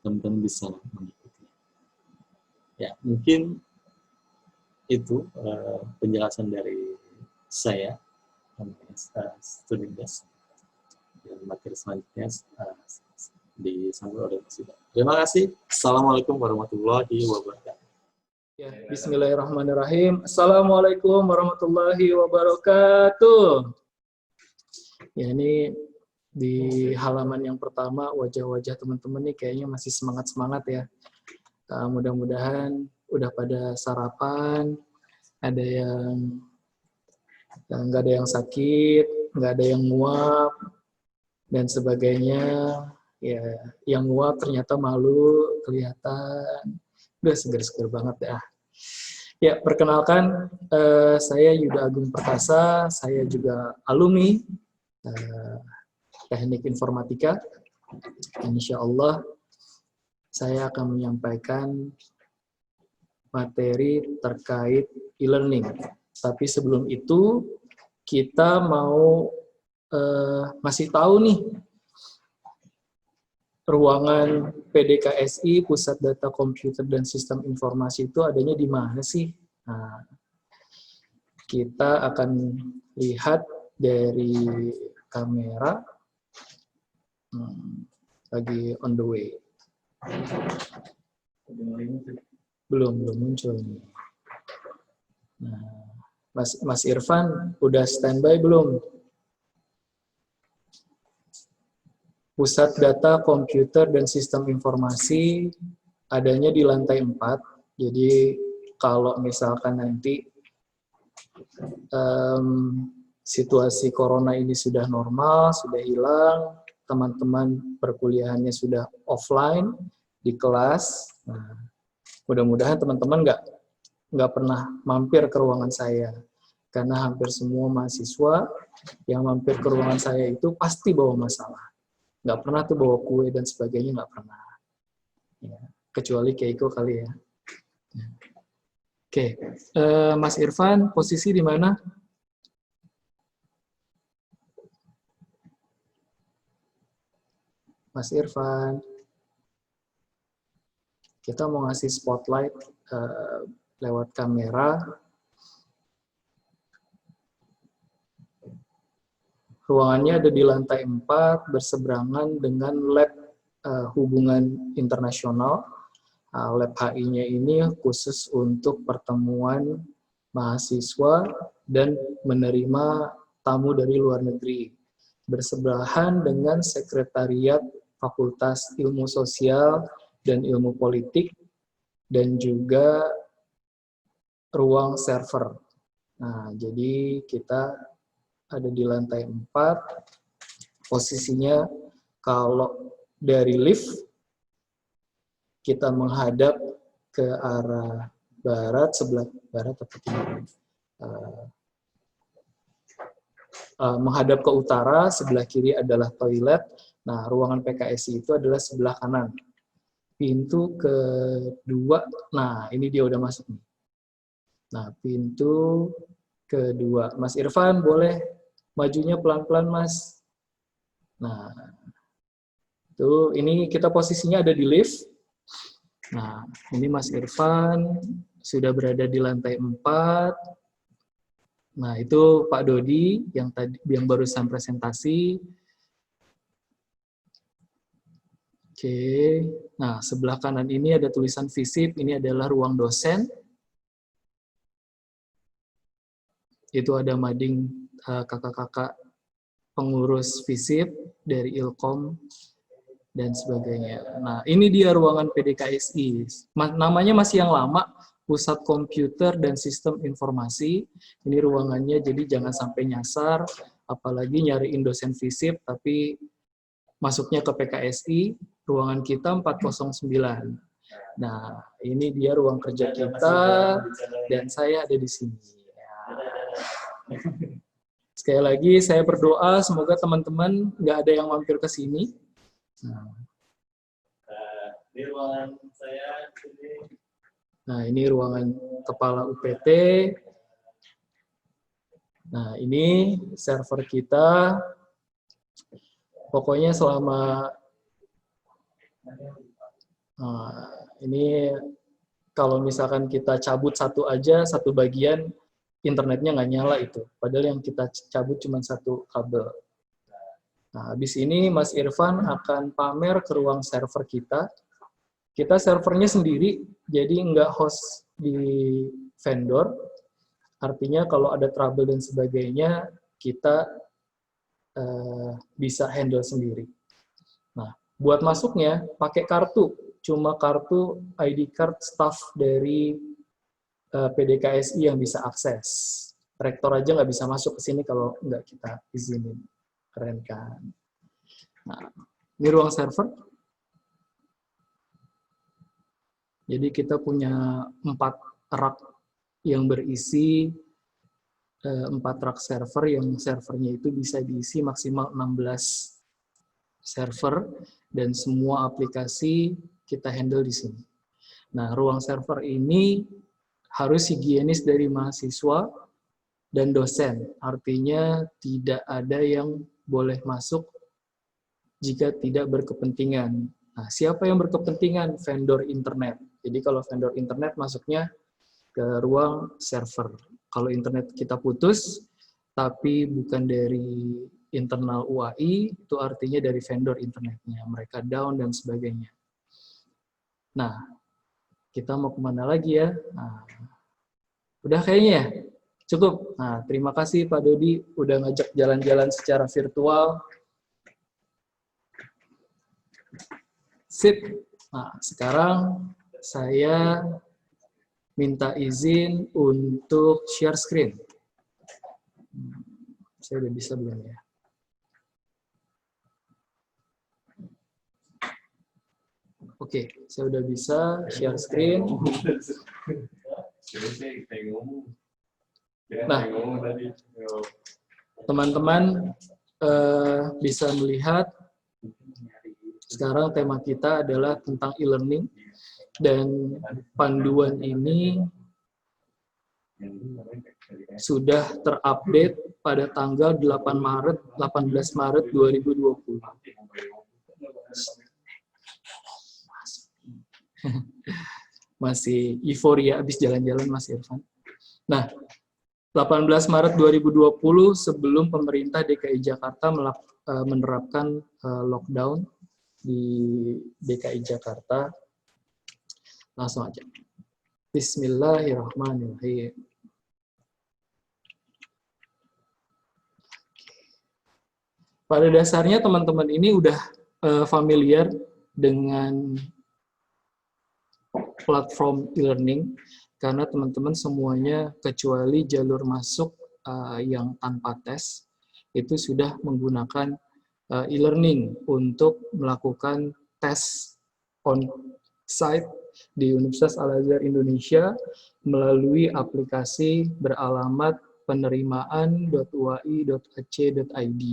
teman-teman bisa mengikuti. Ya, mungkin itu penjelasan dari saya, Student Desk. Dan materi selanjutnya disambung oleh Mas Yuda. Terima kasih. Assalamualaikum warahmatullahi wabarakatuh. Ya, bismillahirrahmanirrahim. Assalamualaikum warahmatullahi wabarakatuh. Ya, ini di halaman yang pertama, wajah-wajah teman-teman nih kayaknya masih semangat-semangat ya. Mudah-mudahan udah pada sarapan, ada yang nggak ada yang sakit, nggak ada yang nguap, dan sebagainya. Ya, yang nguap ternyata malu, kelihatan. Udah seger-seger banget ya. Ya, perkenalkan, saya Yuda Agung Perkasa, saya juga alumni Teknik Informatika. Insya Allah, saya akan menyampaikan materi terkait e-learning. Tapi sebelum itu, kita mau ngasih tahu nih, ruangan PDKSI, Pusat Data Komputer dan Sistem Informasi itu adanya di mana sih? Nah, kita akan lihat dari kamera, lagi on the way. Belum muncul nih. Nah, Mas Irfan udah standby belum? Pusat Data Komputer dan Sistem Informasi adanya di lantai 4. Jadi kalau misalkan nanti situasi corona ini sudah normal, sudah hilang, teman-teman perkuliahannya sudah offline di kelas. Nah, mudah-mudahan teman-teman nggak pernah mampir ke ruangan saya. Karena hampir semua mahasiswa yang mampir ke ruangan saya itu pasti bawa masalah. Nggak pernah tuh bawa kue dan sebagainya, nggak pernah. Ya, kecuali Keiko kali ya. Oke, Mas Irfan, posisi di mana? Mas Irfan. Kita mau ngasih spotlight lewat kamera. Ruangannya ada di lantai 4, berseberangan dengan lab hubungan internasional. Lab HI-nya ini khusus untuk pertemuan mahasiswa dan menerima tamu dari luar negeri. Bersebelahan dengan Sekretariat Fakultas Ilmu Sosial dan Ilmu Politik, dan juga ruang server. Nah, jadi kita ada di lantai 4, posisinya kalau dari lift, kita menghadap ke arah barat, sebelah barat atau timur. Menghadap ke utara, sebelah kiri adalah toilet. Nah, ruangan PKSI itu adalah sebelah kanan. Pintu kedua, nah ini dia udah masuk nih. Nah, pintu kedua. Mas Irfan, boleh majunya pelan-pelan, Mas. Nah, tuh ini kita posisinya ada di lift. Nah, ini Mas Irfan sudah berada di lantai 4. Nah, itu Pak Dodi yang barusan presentasi. Oke. Nah, sebelah kanan ini ada tulisan FISIP, ini adalah ruang dosen. Itu ada mading kakak-kakak pengurus FISIP dari Ilkom dan sebagainya. Nah, ini dia ruangan PDKSI. Namanya masih yang lama, Pusat Komputer dan Sistem Informasi. Ini ruangannya, jadi jangan sampai nyasar, apalagi nyariin dosen FISIP, tapi masuknya ke PKSI, ruangan kita 409. Nah, ini dia ruang kerja kita, dan saya ada di sini. Sekali lagi, saya berdoa semoga teman-teman nggak ada yang mampir ke sini. Ini ruangan saya. Nah, ini ruangan kepala UPT. Nah, ini server kita. Pokoknya selama ini kalau misalkan kita cabut satu aja, satu bagian, internetnya nggak nyala itu. Padahal yang kita cabut cuma satu kabel. Nah, habis ini Mas Irfan akan pamer ke ruang server kita. Kita servernya sendiri, jadi nggak host di vendor. Artinya kalau ada trouble dan sebagainya, kita bisa handle sendiri. Nah, buat masuknya pakai kartu. Cuma kartu ID card staff dari PDKSI yang bisa akses. Rektor aja nggak bisa masuk ke sini kalau nggak kita izinin. Keren kan? Nah, ini ruang server. Jadi kita punya 4 rak yang berisi 4 rak server, yang servernya itu bisa diisi maksimal 16 server, dan semua aplikasi kita handle di sini. Nah, ruang server ini harus higienis dari mahasiswa dan dosen, artinya tidak ada yang boleh masuk jika tidak berkepentingan. Nah, siapa yang berkepentingan? Vendor internet. Jadi kalau vendor internet masuknya ke ruang server. Kalau internet kita putus, tapi bukan dari internal UAI, itu artinya dari vendor internetnya. Mereka down dan sebagainya. Nah, kita mau kemana lagi ya? Nah, udah kayaknya ya? Cukup. Nah, terima kasih Pak Dodi udah ngajak jalan-jalan secara virtual. Sip. Nah, sekarang saya minta izin untuk share screen. Saya udah bisa belum ya? Oke, saya udah bisa share screen. Nah, teman-teman bisa melihat sekarang tema kita adalah tentang e-learning, dan panduan ini sudah terupdate pada tanggal 18 Maret 2020. Masih euforia habis jalan-jalan Mas Irfan. Nah, 18 Maret 2020 sebelum pemerintah DKI Jakarta menerapkan lockdown di DKI Jakarta. Langsung aja. Bismillahirrahmanirrahim. Pada dasarnya teman-teman ini udah familiar dengan platform e-learning, karena teman-teman semuanya kecuali jalur masuk yang tanpa tes, itu sudah menggunakan e-learning untuk melakukan tes on-site di Universitas Al-Azhar Indonesia melalui aplikasi beralamat penerimaan.uai.ac.id.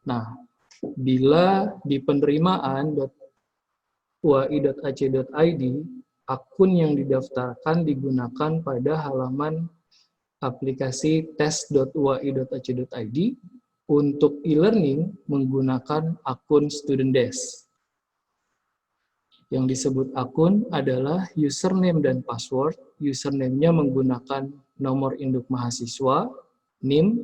Nah, bila di penerimaan.uai.ac.id, akun yang didaftarkan digunakan pada halaman aplikasi tes.uai.ac.id. Untuk e-learning menggunakan akun Student Desk. Yang disebut akun adalah username dan password. Username-nya menggunakan nomor induk mahasiswa, NIM,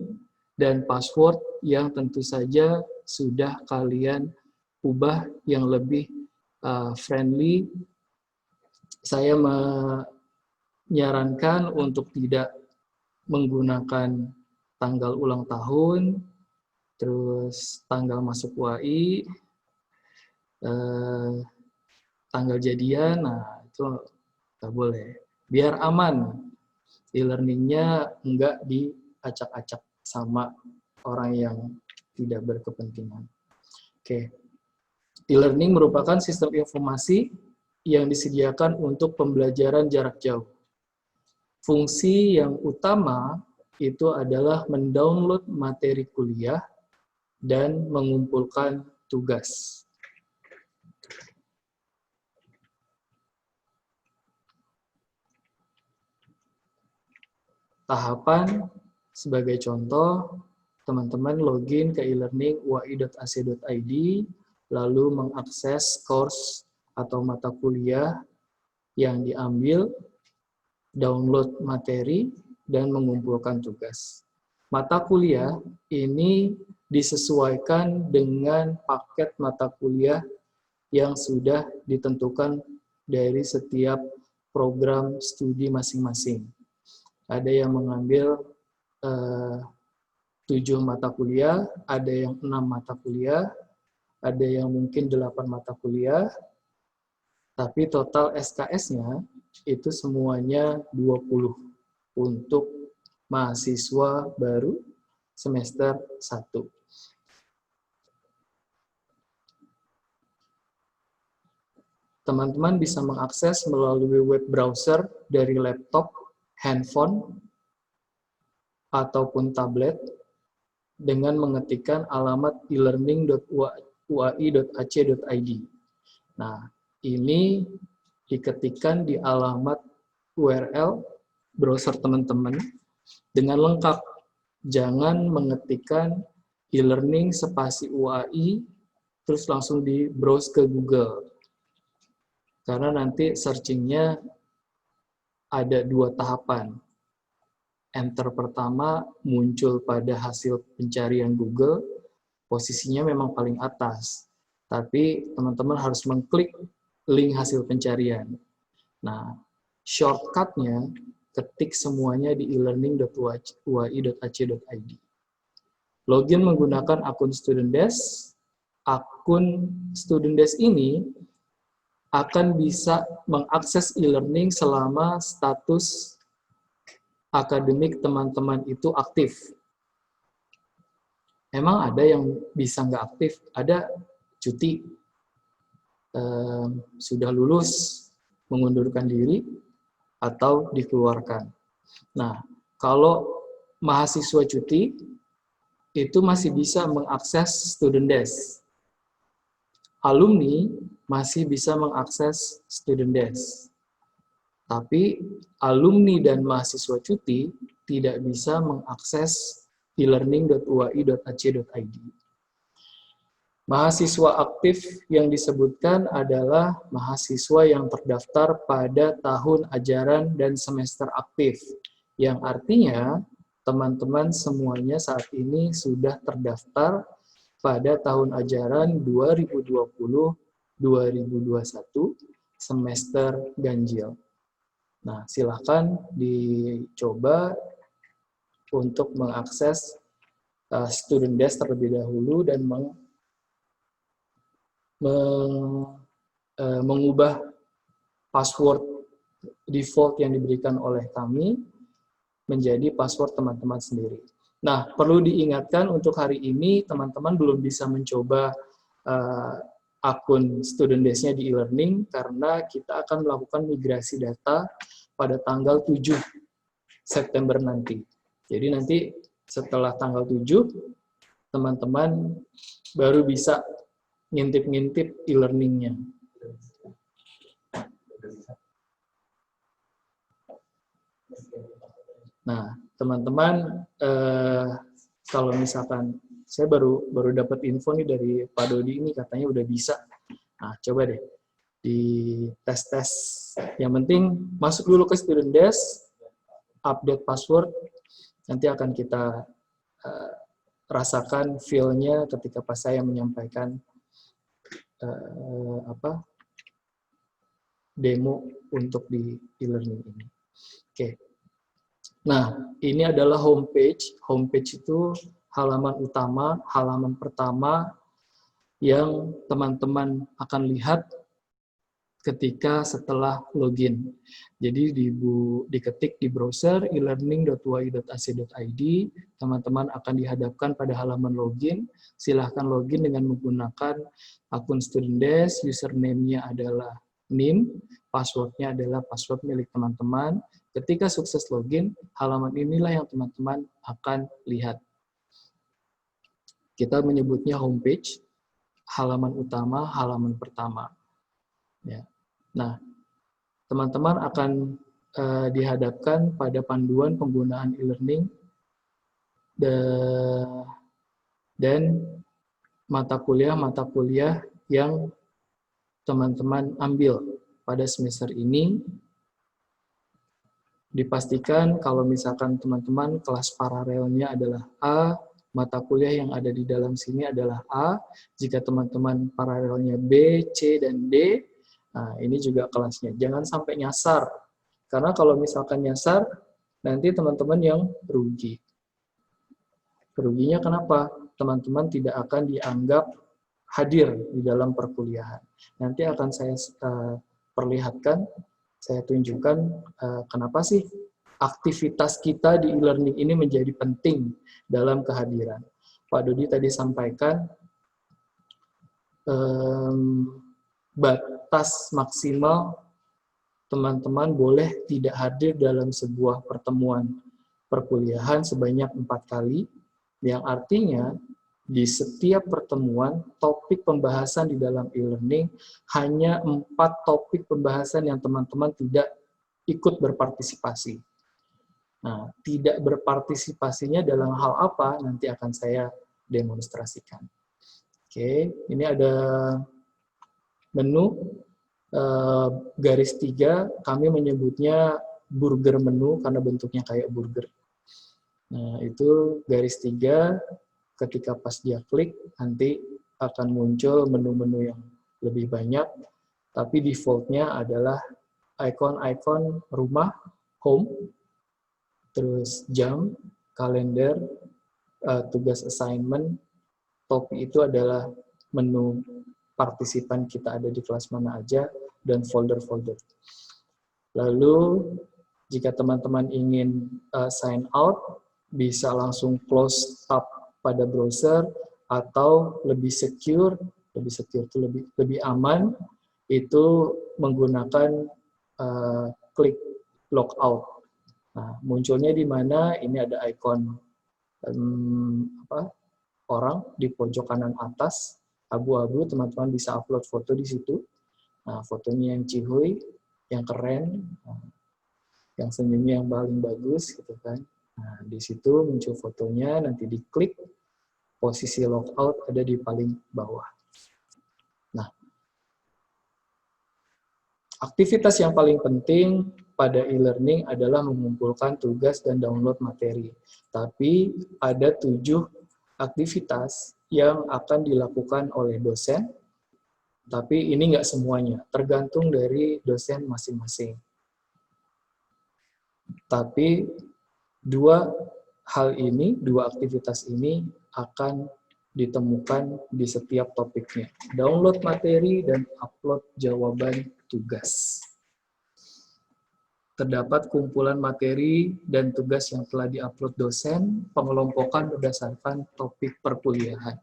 dan password yang tentu saja sudah kalian ubah yang lebih friendly. Saya menyarankan untuk tidak menggunakan tanggal ulang tahun, terus tanggal masuk UAI, tanggal jadian, nah itu nggak boleh. Biar aman, e-learningnya nggak diacak-acak sama orang yang tidak berkepentingan. Oke. E-learning merupakan sistem informasi yang disediakan untuk pembelajaran jarak jauh. Fungsi yang utama itu adalah mendownload materi kuliah dan mengumpulkan tugas. Tahapan sebagai contoh, teman-teman login ke e-learning uai.ac.id, lalu mengakses course atau mata kuliah yang diambil, download materi, dan mengumpulkan tugas. Mata kuliah ini disesuaikan dengan paket mata kuliah yang sudah ditentukan dari setiap program studi masing-masing. Ada yang mengambil 7 mata kuliah, ada yang 6 mata kuliah, ada yang mungkin 8 mata kuliah, tapi total SKS-nya itu semuanya 20 untuk mahasiswa baru semester 1. Teman-teman bisa mengakses melalui web browser dari laptop, handphone ataupun tablet dengan mengetikkan alamat elearning.uai.ac.id. Nah, ini diketikkan di alamat URL browser teman-teman dengan lengkap. Jangan mengetikkan e-learning spasi UAI terus langsung di browse ke Google. Karena nanti searchingnya ada 2 tahapan. Enter pertama muncul pada hasil pencarian Google, posisinya memang paling atas. Tapi teman-teman harus mengklik link hasil pencarian. Nah, shortcutnya ketik semuanya di elearning.uai.ac.id. Login menggunakan akun Student Desk. Akun Student Desk ini akan bisa mengakses e-learning selama status akademik teman-teman itu aktif. Emang ada yang bisa nggak aktif? Ada cuti, sudah lulus, mengundurkan diri, atau dikeluarkan. Nah, kalau mahasiswa cuti, itu masih bisa mengakses Student Desk. Alumni masih bisa mengakses Student Desk. Tapi alumni dan mahasiswa cuti tidak bisa mengakses elearning.uai.ac.id. Mahasiswa aktif yang disebutkan adalah mahasiswa yang terdaftar pada tahun ajaran dan semester aktif, yang artinya teman-teman semuanya saat ini sudah terdaftar pada tahun ajaran 2020-2021 semester ganjil. Nah, silakan dicoba untuk mengakses Student Desk terlebih dahulu dan mengubah password default yang diberikan oleh kami menjadi password teman-teman sendiri. Nah, perlu diingatkan untuk hari ini teman-teman belum bisa mencoba akun Student Desk-nya di e-learning karena kita akan melakukan migrasi data pada tanggal 7 September nanti. Jadi nanti setelah tanggal 7, teman-teman baru bisa ngintip-ngintip e-learning-nya. Nah, teman-teman, kalau misalkan saya baru dapat info nih dari Pak Dodi ini katanya udah bisa. Nah, coba deh di tes-tes. Yang penting masuk dulu ke Student Desk, update password, nanti akan kita rasakan feel-nya ketika pas saya menyampaikan demo untuk di e-learning ini. Oke. Nah, ini adalah homepage. Homepage itu halaman utama, halaman pertama yang teman-teman akan lihat ketika setelah login. Jadi diketik di browser elearning.uai.ac.id, teman-teman akan dihadapkan pada halaman login. Silahkan login dengan menggunakan akun Student Desk, username-nya adalah NIM, password-nya adalah password milik teman-teman. Ketika sukses login, halaman inilah yang teman-teman akan lihat. Kita menyebutnya homepage, halaman utama, halaman pertama. Ya. Nah, teman-teman akan dihadapkan pada panduan penggunaan e-learning dan mata kuliah yang teman-teman ambil pada semester ini. Dipastikan kalau misalkan teman-teman kelas paralelnya adalah A, mata kuliah yang ada di dalam sini adalah A. Jika teman-teman paralelnya B, C, dan D, nah ini juga kelasnya. Jangan sampai nyasar. Karena kalau misalkan nyasar, nanti teman-teman yang rugi. Ruginya kenapa? Teman-teman tidak akan dianggap hadir di dalam perkuliahan. Nanti akan saya perlihatkan, saya tunjukkan kenapa sih aktivitas kita di e-learning ini menjadi penting dalam kehadiran. Pak Dodi tadi sampaikan batas maksimal teman-teman boleh tidak hadir dalam sebuah pertemuan perkuliahan sebanyak 4 kali, yang artinya di setiap pertemuan topik pembahasan di dalam e-learning hanya 4 topik pembahasan yang teman-teman tidak ikut berpartisipasi. Nah, tidak berpartisipasinya dalam hal apa nanti akan saya demonstrasikan. Oke, ini ada menu garis 3, kami menyebutnya burger menu karena bentuknya kayak burger. Nah, itu garis 3, ketika pas dia klik, nanti akan muncul menu-menu yang lebih banyak, tapi default-nya adalah ikon-ikon rumah, home, terus jam, kalender, tugas assignment, topi itu adalah menu partisipan kita ada di kelas mana aja, dan folder-folder. Lalu, jika teman-teman ingin sign out, bisa langsung close tab pada browser, atau lebih secure itu lebih aman, itu menggunakan klik logout. Nah, munculnya di mana? Ini ada ikon orang di pojok kanan atas, abu-abu, teman-teman bisa upload foto di situ. Nah, fotonya yang cihuy, yang keren, yang senyumnya yang paling bagus, gitu kan. Nah, di situ muncul fotonya, nanti diklik, posisi logout ada di paling bawah. Nah, aktivitas yang paling penting pada e-learning adalah mengumpulkan tugas dan download materi. Tapi ada 7 aktivitas yang akan dilakukan oleh dosen, tapi ini nggak semuanya, tergantung dari dosen masing-masing. Tapi 2 aktivitas ini akan ditemukan di setiap topiknya. Download materi dan upload jawaban tugas. Terdapat kumpulan materi dan tugas yang telah diupload dosen, pengelompokan berdasarkan topik perkuliahan.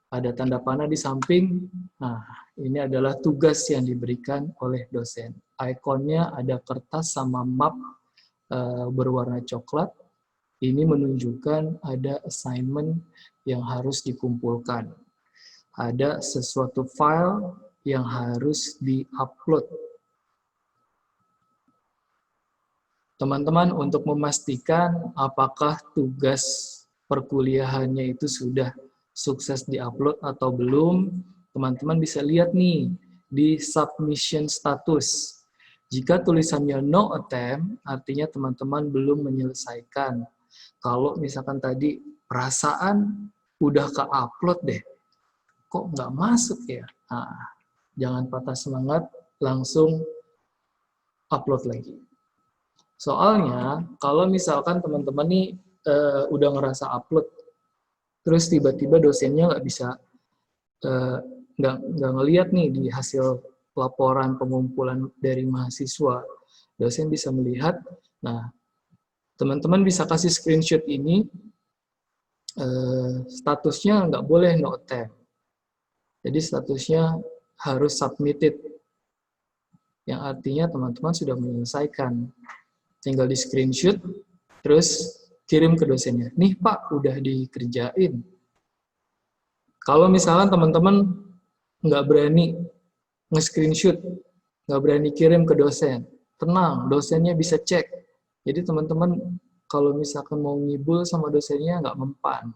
Ada tanda panah di samping. Nah, ini adalah tugas yang diberikan oleh dosen. Ikonnya ada kertas sama map berwarna coklat. Ini menunjukkan ada assignment yang harus dikumpulkan. Ada sesuatu file yang harus di-upload. Teman-teman, untuk memastikan apakah tugas perkuliahannya itu sudah sukses di-upload atau belum, teman-teman bisa lihat nih di submission status. Jika tulisannya no attempt, artinya teman-teman belum menyelesaikan. Kalau misalkan tadi perasaan udah ke-upload deh, kok nggak masuk ya? Nah, jangan patah semangat, langsung upload lagi. Soalnya, kalau misalkan teman-teman nih udah ngerasa upload, terus tiba-tiba dosennya nggak bisa, nggak ngeliat nih di hasil laporan pengumpulan dari mahasiswa, dosen bisa melihat. Nah, teman-teman bisa kasih screenshot ini, statusnya nggak boleh no attempt. Jadi statusnya harus submitted, yang artinya teman-teman sudah menyelesaikan. Tinggal di screenshot, terus kirim ke dosennya. Nih Pak, udah dikerjain. Kalau misalkan teman-teman nggak berani nge-screenshot, nggak berani kirim ke dosen, tenang, dosennya bisa cek. Jadi teman-teman kalau misalkan mau ngibul sama dosennya nggak mempan.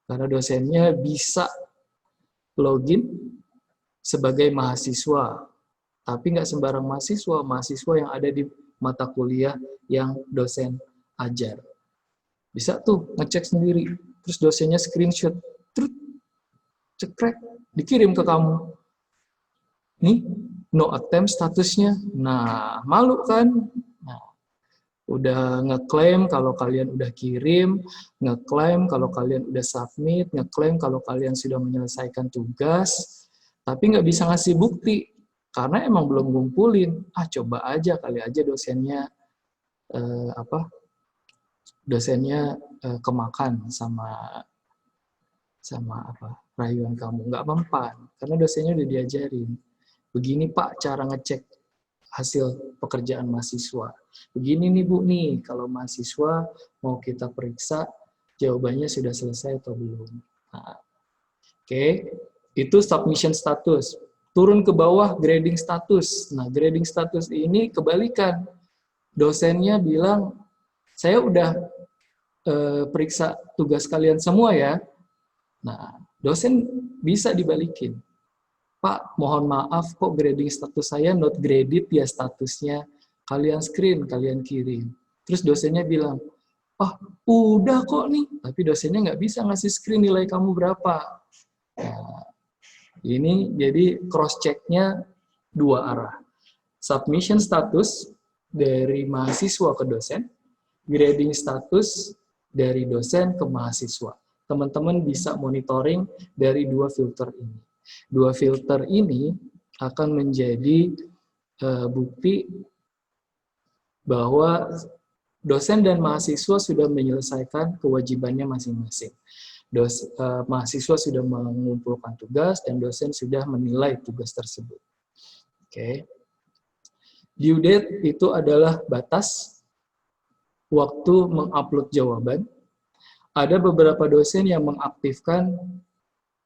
Karena dosennya bisa login sebagai mahasiswa. Tapi nggak sembarang mahasiswa yang ada di mata kuliah yang dosen ajar. Bisa tuh ngecek sendiri, terus dosennya screenshot, terus cekrek, dikirim ke kamu. Nih, no attempt statusnya. Nah, malu kan? Nah, udah ngeklaim kalau kalian udah kirim, ngeklaim kalau kalian udah submit, ngeklaim kalau kalian sudah menyelesaikan tugas, tapi nggak bisa ngasih bukti. Karena emang belum ngumpulin. Coba aja, kali aja dosennya kemakan sama rayuan kamu, nggak mempan karena dosennya udah diajarin. Begini Pak cara ngecek hasil pekerjaan mahasiswa. Begini nih Bu nih, kalau mahasiswa mau kita periksa jawabannya sudah selesai atau belum. Nah, oke, itu submission status. Turun ke bawah grading status. Nah, grading status ini kebalikan. Dosennya bilang, saya udah periksa tugas kalian semua ya. Nah, dosen bisa dibalikin. Pak, mohon maaf kok grading status saya not graded ya statusnya. Kalian screen, kalian kirim. Terus dosennya bilang, oh udah kok nih. Tapi dosennya nggak bisa ngasih screen nilai kamu berapa. Nah, ini jadi cross-check-nya dua arah. Submission status dari mahasiswa ke dosen, grading status dari dosen ke mahasiswa. Teman-teman bisa monitoring dari dua filter ini. Dua filter ini akan menjadi bukti bahwa dosen dan mahasiswa sudah menyelesaikan kewajibannya masing-masing. Mahasiswa sudah mengumpulkan tugas dan dosen sudah menilai tugas tersebut. Oke. Due date itu adalah batas waktu mengupload jawaban. Ada beberapa dosen yang mengaktifkan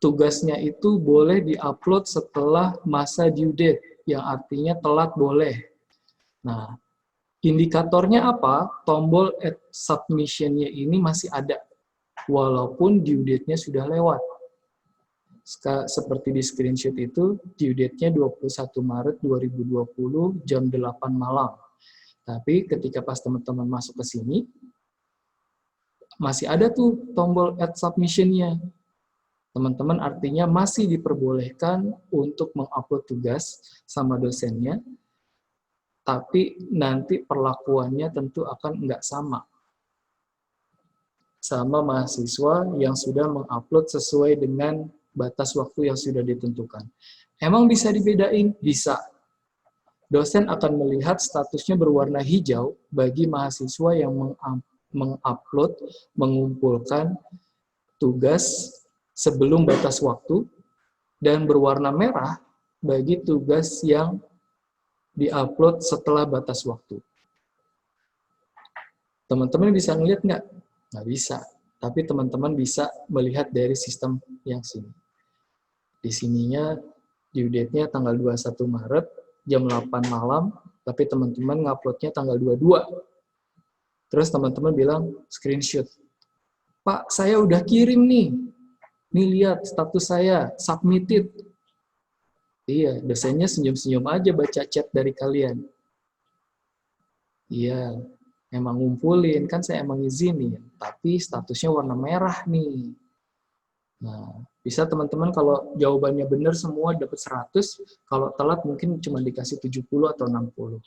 tugasnya itu boleh diupload setelah masa due date, yang artinya telat boleh. Nah, indikatornya apa? Tombol add submission-nya ini masih ada, walaupun due date-nya sudah lewat. Seperti di screenshot itu, due date-nya 21 Maret 2020 jam 8 malam. Tapi ketika pas teman-teman masuk ke sini, masih ada tuh tombol add submission-nya. Teman-teman artinya masih diperbolehkan untuk mengupload tugas sama dosennya, tapi nanti perlakuannya tentu akan nggak sama mahasiswa yang sudah mengupload sesuai dengan batas waktu yang sudah ditentukan. Emang bisa dibedain? Bisa. Dosen akan melihat statusnya berwarna hijau bagi mahasiswa yang mengupload, mengumpulkan tugas sebelum batas waktu, dan berwarna merah bagi tugas yang diupload setelah batas waktu. Teman-teman bisa ngelihat nggak? Nggak bisa. Tapi teman-teman bisa melihat dari sistem yang sini. Di sininya, due date-nya tanggal 21 Maret, jam 8 malam, tapi teman-teman ngupload-nya tanggal 22. Terus teman-teman bilang, screenshot. Pak, saya udah kirim nih. Nih lihat status saya, submitted. Iya, dosennya senyum-senyum aja baca chat dari kalian. Iya, emang ngumpulin, kan saya emang izinin. Tapi statusnya warna merah nih. Nah, bisa teman-teman kalau jawabannya benar semua dapat 100, kalau telat mungkin cuma dikasih 70 atau 60.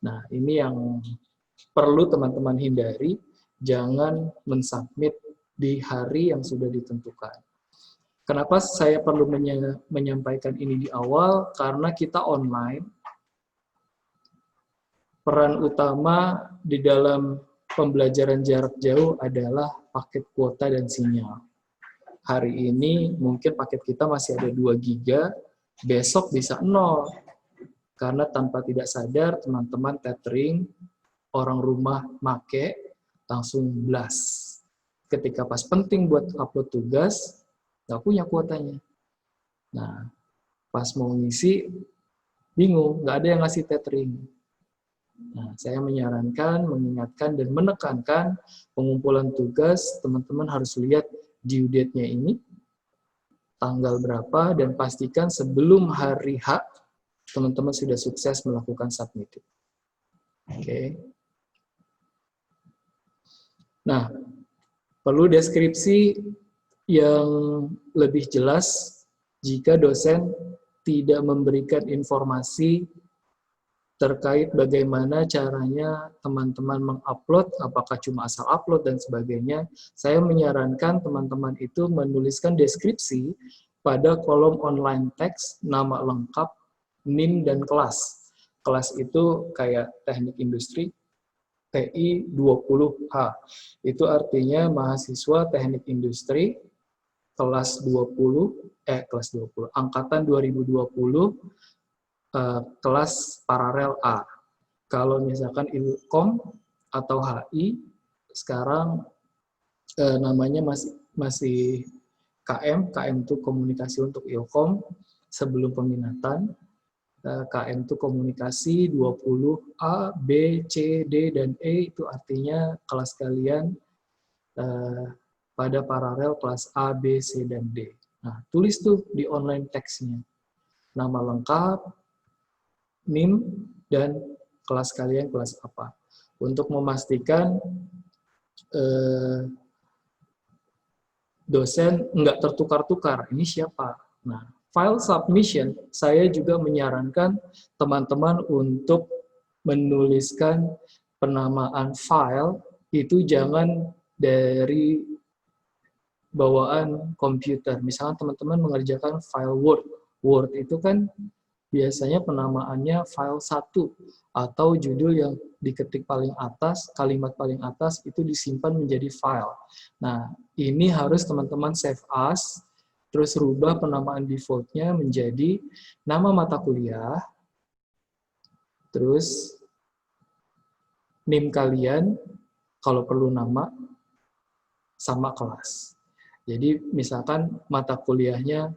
Nah, ini yang perlu teman-teman hindari, jangan mensubmit di hari yang sudah ditentukan. Kenapa saya perlu menyampaikan ini di awal? Karena kita online. Peran utama di dalam pembelajaran jarak jauh adalah paket kuota dan sinyal. Hari ini mungkin paket kita masih ada 2 GB, besok bisa 0. Karena tanpa tidak sadar, teman-teman tethering, orang rumah make, langsung blast. Ketika pas penting buat upload tugas, nggak punya kuotanya. Nah, pas mau ngisi, bingung, nggak ada yang ngasih tethering. Nah, saya menyarankan, mengingatkan, dan menekankan pengumpulan tugas, teman-teman harus lihat due date-nya ini, tanggal berapa, dan pastikan sebelum hari H, teman-teman sudah sukses melakukan submit. Oke. Nah, perlu deskripsi yang lebih jelas jika dosen tidak memberikan informasi terkait bagaimana caranya teman-teman mengupload, apakah cuma asal upload dan sebagainya. Saya menyarankan teman-teman itu menuliskan deskripsi pada kolom online text, nama lengkap, NIM, dan kelas. Kelas itu kayak teknik industri, TI 20H. Itu artinya mahasiswa teknik industri, kelas 20, angkatan 2020, kelas paralel A. Kalau misalkan Ilkom atau HI, sekarang namanya masih KM. KM itu komunikasi untuk Ilkom sebelum peminatan. KM itu komunikasi 20A, B, C, D, dan E, itu artinya kelas kalian pada paralel kelas A, B, C, dan D. Nah, tulis tuh di online teksnya. Nama lengkap, NIM, dan kelas kalian kelas apa. Untuk memastikan dosen nggak tertukar-tukar, ini siapa. Nah, file submission, saya juga menyarankan teman-teman untuk menuliskan penamaan file itu jangan dari bawaan komputer. Misalnya teman-teman mengerjakan file Word. Word itu kan biasanya penamaannya file 1 atau judul yang diketik paling atas, kalimat paling atas itu disimpan menjadi file. Nah, ini harus teman-teman save as, terus rubah penamaan defaultnya menjadi nama mata kuliah, terus NIM kalian, kalau perlu nama, sama kelas. Jadi misalkan mata kuliahnya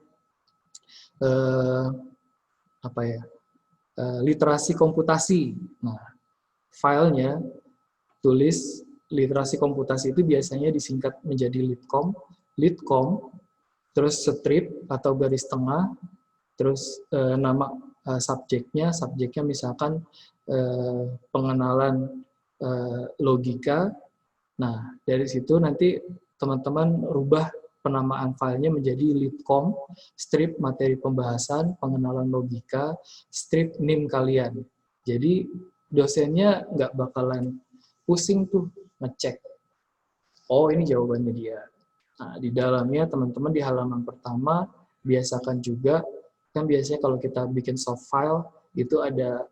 literasi komputasi. Nah, filenya tulis literasi komputasi itu biasanya disingkat menjadi litkom, terus strip atau garis tengah, terus nama subjeknya misalkan pengenalan logika. Nah, dari situ nanti teman-teman rubah penamaan filenya menjadi litkom, strip materi pembahasan, pengenalan logika, strip NIM kalian. Jadi dosennya nggak bakalan pusing tuh ngecek. Oh, ini jawabannya dia. Nah, di dalamnya teman-teman di halaman pertama biasakan juga, kan biasanya kalau kita bikin soft file itu ada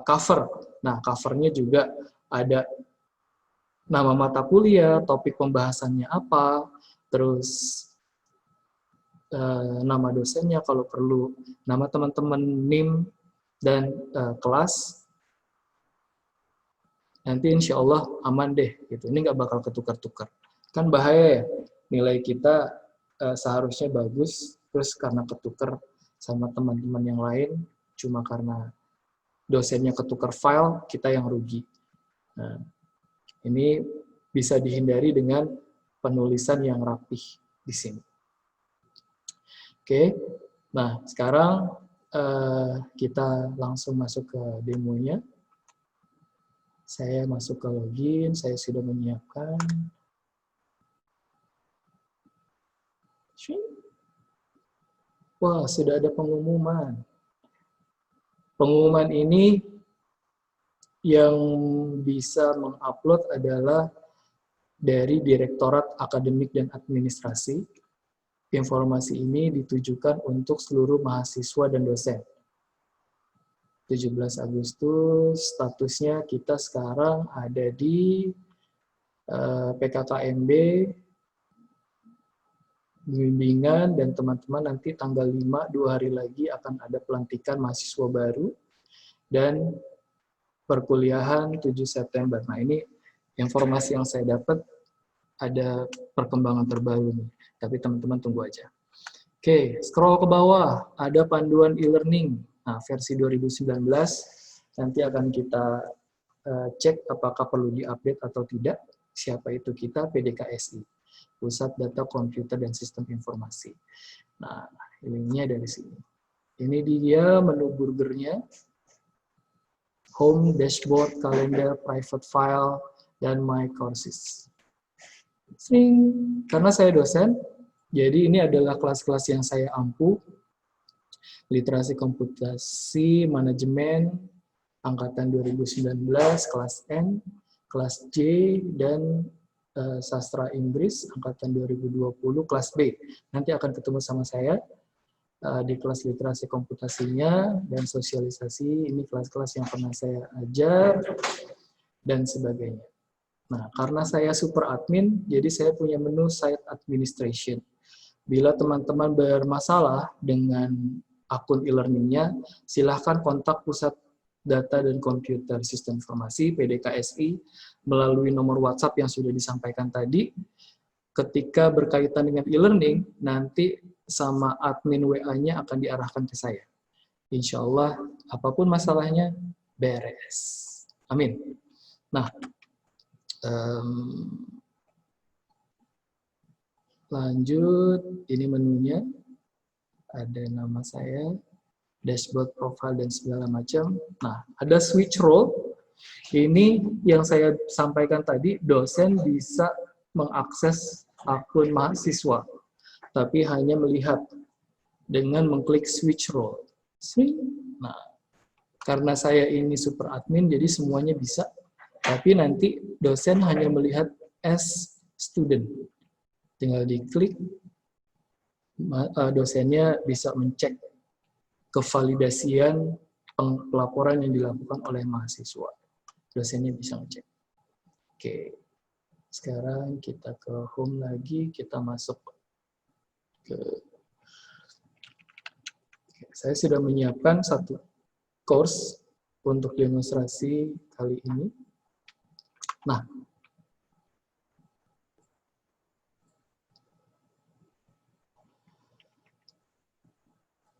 cover. Nah, covernya juga ada nama mata kuliah, topik pembahasannya apa, terus nama dosennya kalau perlu, nama teman-teman NIM dan kelas. Nanti insya Allah aman deh, gitu. Ini nggak bakal ketukar-tukar. Kan bahaya ya, nilai kita seharusnya bagus, terus karena ketukar sama teman-teman yang lain, cuma karena dosennya ketukar file, kita yang rugi. Nah, ini bisa dihindari dengan penulisan yang rapih di sini. Oke, nah sekarang kita langsung masuk ke demonya. Saya masuk ke login, saya sudah menyiapkan. Wah, sudah ada pengumuman. Pengumuman ini yang bisa mengupload adalah dari Direktorat Akademik dan Administrasi. Informasi ini ditujukan untuk seluruh mahasiswa dan dosen. 17 Agustus, statusnya kita sekarang ada di PKKMB, bimbingan, dan teman-teman nanti tanggal 5, 2 hari lagi akan ada pelantikan mahasiswa baru, dan perkuliahan 7 September. Nah, ini informasi yang saya dapat, ada perkembangan terbaru nih, tapi teman-teman tunggu aja. Oke, scroll ke bawah, ada panduan e-learning. Nah, versi 2019, nanti akan kita cek apakah perlu diupdate atau tidak. Siapa itu kita? PDKSI, Pusat Data Komputer dan Sistem Informasi. Nah, linknya dari sini. Ini dia menu burgernya. Home, dashboard, kalender, private file, dan my courses. Karena saya dosen, jadi ini adalah kelas-kelas yang saya ampu. Literasi komputasi, manajemen, angkatan 2019, kelas N, kelas J, dan sastra Inggris, angkatan 2020, kelas B. Nanti akan ketemu sama saya di kelas literasi komputasinya dan sosialisasi. Ini kelas-kelas yang pernah saya ajar, dan sebagainya. Nah, karena saya super admin, jadi saya punya menu site administration. Bila teman-teman bermasalah dengan akun e-learningnya, silahkan kontak Pusat Data dan Komputer Sistem Informasi PDKSI melalui nomor WhatsApp yang sudah disampaikan tadi. Ketika berkaitan dengan e-learning, nanti sama admin WA-nya akan diarahkan ke saya. Insya Allah, apapun masalahnya, beres. Amin. Nah, lanjut, ini menunya. Ada nama saya, dashboard profile, dan segala macam. Nah, ada switch role. Ini yang saya sampaikan tadi, dosen bisa mengakses akun mahasiswa, tapi hanya melihat dengan mengklik switch role. Nah, karena saya ini super admin, jadi semuanya bisa, tapi nanti dosen hanya melihat as student. Tinggal diklik, dosennya bisa mencek kevalidasian pelaporan yang dilakukan oleh mahasiswa. Dosennya bisa ngecek. Oke, sekarang kita ke home lagi, kita masuk ke... Oke, saya sudah menyiapkan satu course untuk demonstrasi kali ini. Nah,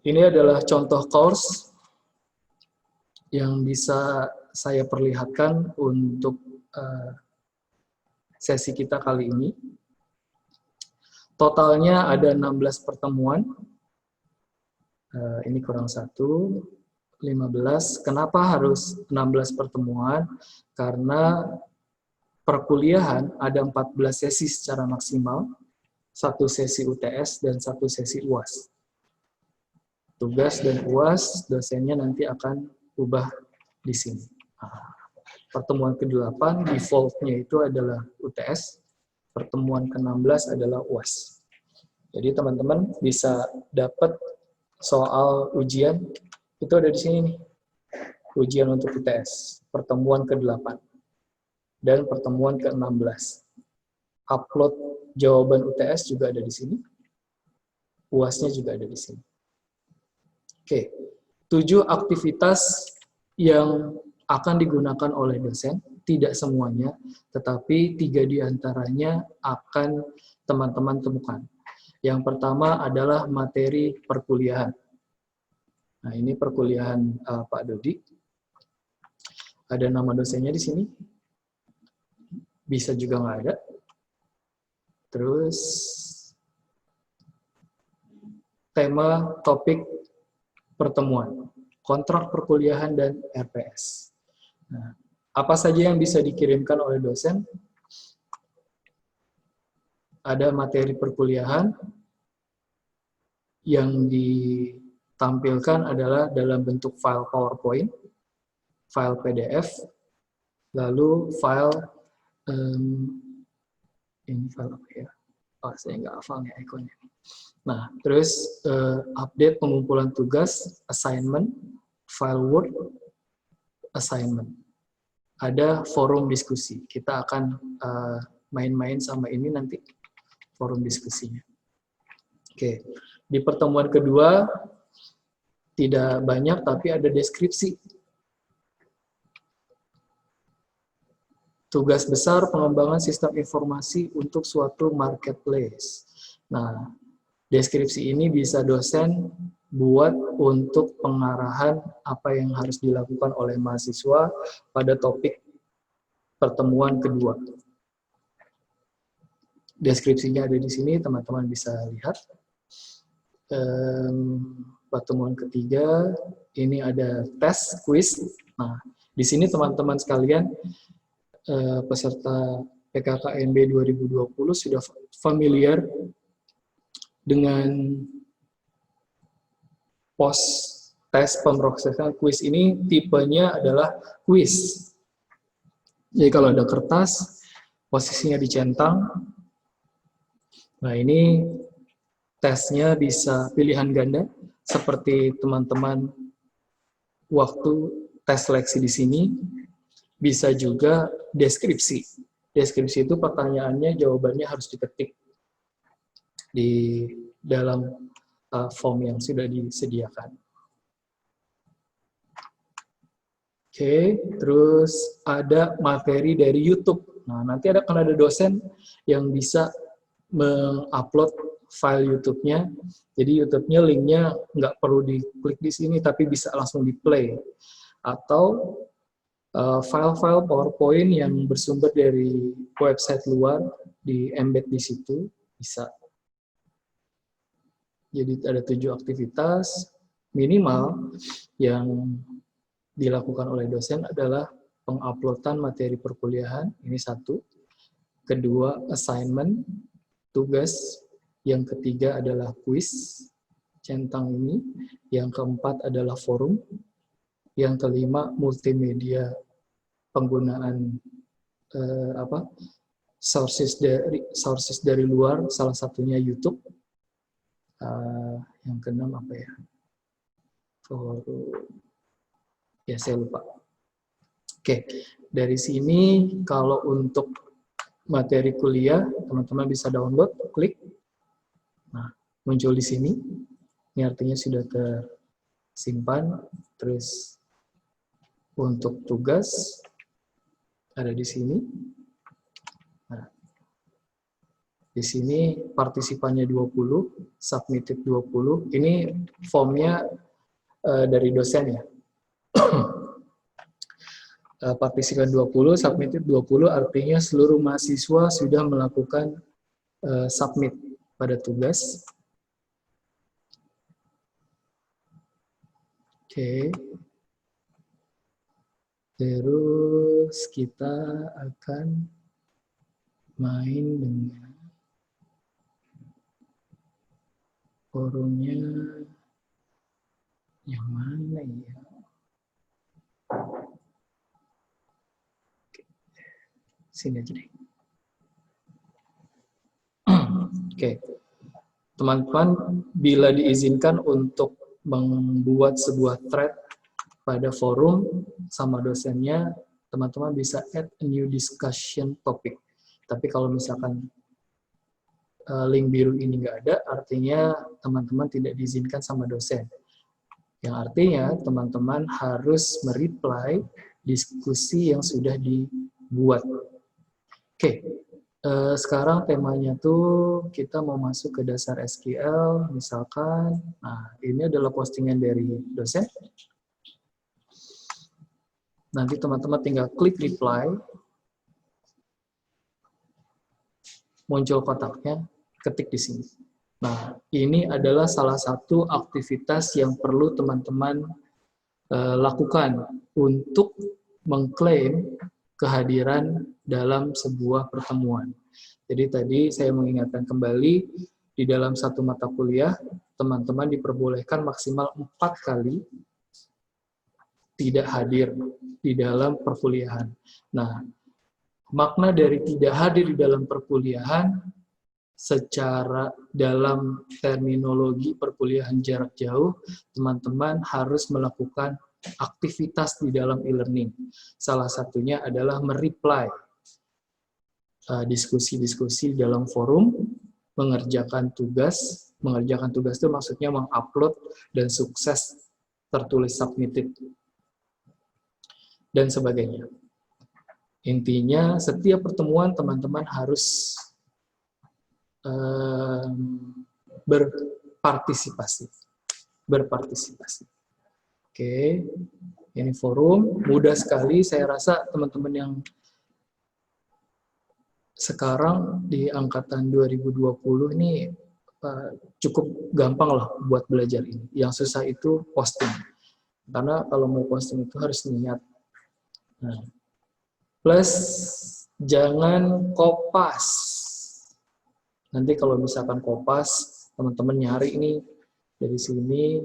ini adalah contoh course yang bisa saya perlihatkan untuk sesi kita kali ini. Totalnya ada 16 pertemuan. Ini kurang 1, 15. Kenapa harus 16 pertemuan? Karena perkuliahan ada 14 sesi secara maksimal, 1 sesi UTS dan 1 sesi UAS. Tugas dan UAS dosennya nanti akan ubah di sini. Pertemuan ke-8 default-nya itu adalah UTS, pertemuan ke-16 adalah UAS. Jadi teman-teman bisa dapat soal ujian itu ada di sini nih. Ujian untuk UTS, pertemuan ke-8 dan pertemuan ke-16. Upload jawaban UTS juga ada di sini. UAS-nya juga ada di sini. Oke, 7 aktivitas yang akan digunakan oleh dosen, tidak semuanya, tetapi 3 diantaranya akan teman-teman temukan. Yang pertama adalah materi perkuliahan. Nah, ini perkuliahan Pak Dodi. Ada nama dosennya di sini. Bisa juga nggak ada. Terus, tema topik pertemuan, kontrak perkuliahan dan RPS. Nah, apa saja yang bisa dikirimkan oleh dosen? Ada materi perkuliahan yang ditampilkan adalah dalam bentuk file PowerPoint, file PDF, lalu file ini file apa ya? Oh, saya nggak hafal nih ikonnya. Nah, terus update pengumpulan tugas, assignment, file Word, assignment. Ada forum diskusi. Kita akan main-main sama ini nanti, forum diskusinya. Oke, di pertemuan kedua, tidak banyak, tapi ada deskripsi. Tugas besar pengembangan sistem informasi untuk suatu marketplace. Nah, deskripsi ini bisa dosen buat untuk pengarahan apa yang harus dilakukan oleh mahasiswa pada topik pertemuan kedua. Deskripsinya ada di sini, teman-teman bisa lihat. Pertemuan ketiga, ini ada tes, quiz. Nah, di sini teman-teman sekalian, peserta PKKMB 2020 sudah familiar dengan pos tes pemrosesan quiz ini. Tipenya adalah quiz. Jadi kalau ada kertas, posisinya dicentang. Nah, ini tesnya bisa pilihan ganda, seperti teman-teman waktu tes seleksi di sini. Bisa juga deskripsi. Deskripsi itu pertanyaannya, jawabannya harus diketik di dalam form yang sudah disediakan. Oke, terus ada materi dari YouTube. Nah, nanti akan ada dosen yang bisa mengupload file YouTube-nya. Jadi YouTube-nya linknya nggak perlu diklik di sini, tapi bisa langsung di-play. Atau file-file PowerPoint yang bersumber dari website luar, di-embed di situ, bisa. Jadi ada 7 aktivitas minimal yang dilakukan oleh dosen adalah penguploadan materi perkuliahan, ini 1. Kedua, assignment, tugas. Yang ketiga adalah quiz, centang ini. Yang keempat adalah forum. Yang kelima, multimedia, penggunaan sources dari luar, salah satunya YouTube. Yang keenam apa ya? Forum. Ya, saya lupa. Oke, dari sini kalau untuk materi kuliah, teman-teman bisa download, klik. Nah, muncul di sini. Ini artinya sudah tersimpan. Terus untuk tugas ada di sini. Nah, di sini partisipannya 20, submitted 20. Ini formnya dari dosen ya. Partisipan 20, submitted 20, artinya seluruh mahasiswa sudah melakukan submit pada tugas. Oke. Terus kita akan main dengan forumnya yang mana ya? Sini aja deh. Oke. Teman-teman, bila diizinkan untuk membuat sebuah thread pada forum sama dosennya, teman-teman bisa add a new discussion topic. Tapi kalau misalkan link biru ini nggak ada, artinya teman-teman tidak diizinkan sama dosen. Yang artinya teman-teman harus mereply diskusi yang sudah dibuat. Oke, sekarang temanya tuh kita mau masuk ke dasar SQL, misalkan. Nah, ini adalah postingan dari dosen. Nanti teman-teman tinggal klik reply, muncul kotaknya, ketik di sini. Nah, ini adalah salah satu aktivitas yang perlu teman-teman lakukan untuk mengklaim kehadiran dalam sebuah pertemuan. Jadi tadi saya mengingatkan kembali, di dalam satu mata kuliah, teman-teman diperbolehkan maksimal 4 kali tidak hadir di dalam perkuliahan. Nah, makna dari tidak hadir di dalam perkuliahan secara dalam terminologi perkuliahan jarak jauh, teman-teman harus melakukan aktivitas di dalam e-learning. Salah satunya adalah mereply diskusi-diskusi dalam forum, mengerjakan tugas. Mengerjakan tugas itu maksudnya mengupload dan sukses tertulis submitted, dan sebagainya. Intinya, setiap pertemuan teman-teman harus berpartisipasi. Oke, ini forum, mudah sekali. Saya rasa teman-teman yang sekarang di angkatan 2020 ini cukup gampang lah buat belajar ini. Yang susah itu posting. Karena kalau mau posting itu harus niat. Nah, plus jangan kopas. Nanti kalau misalkan kopas, teman-teman nyari ini dari sini,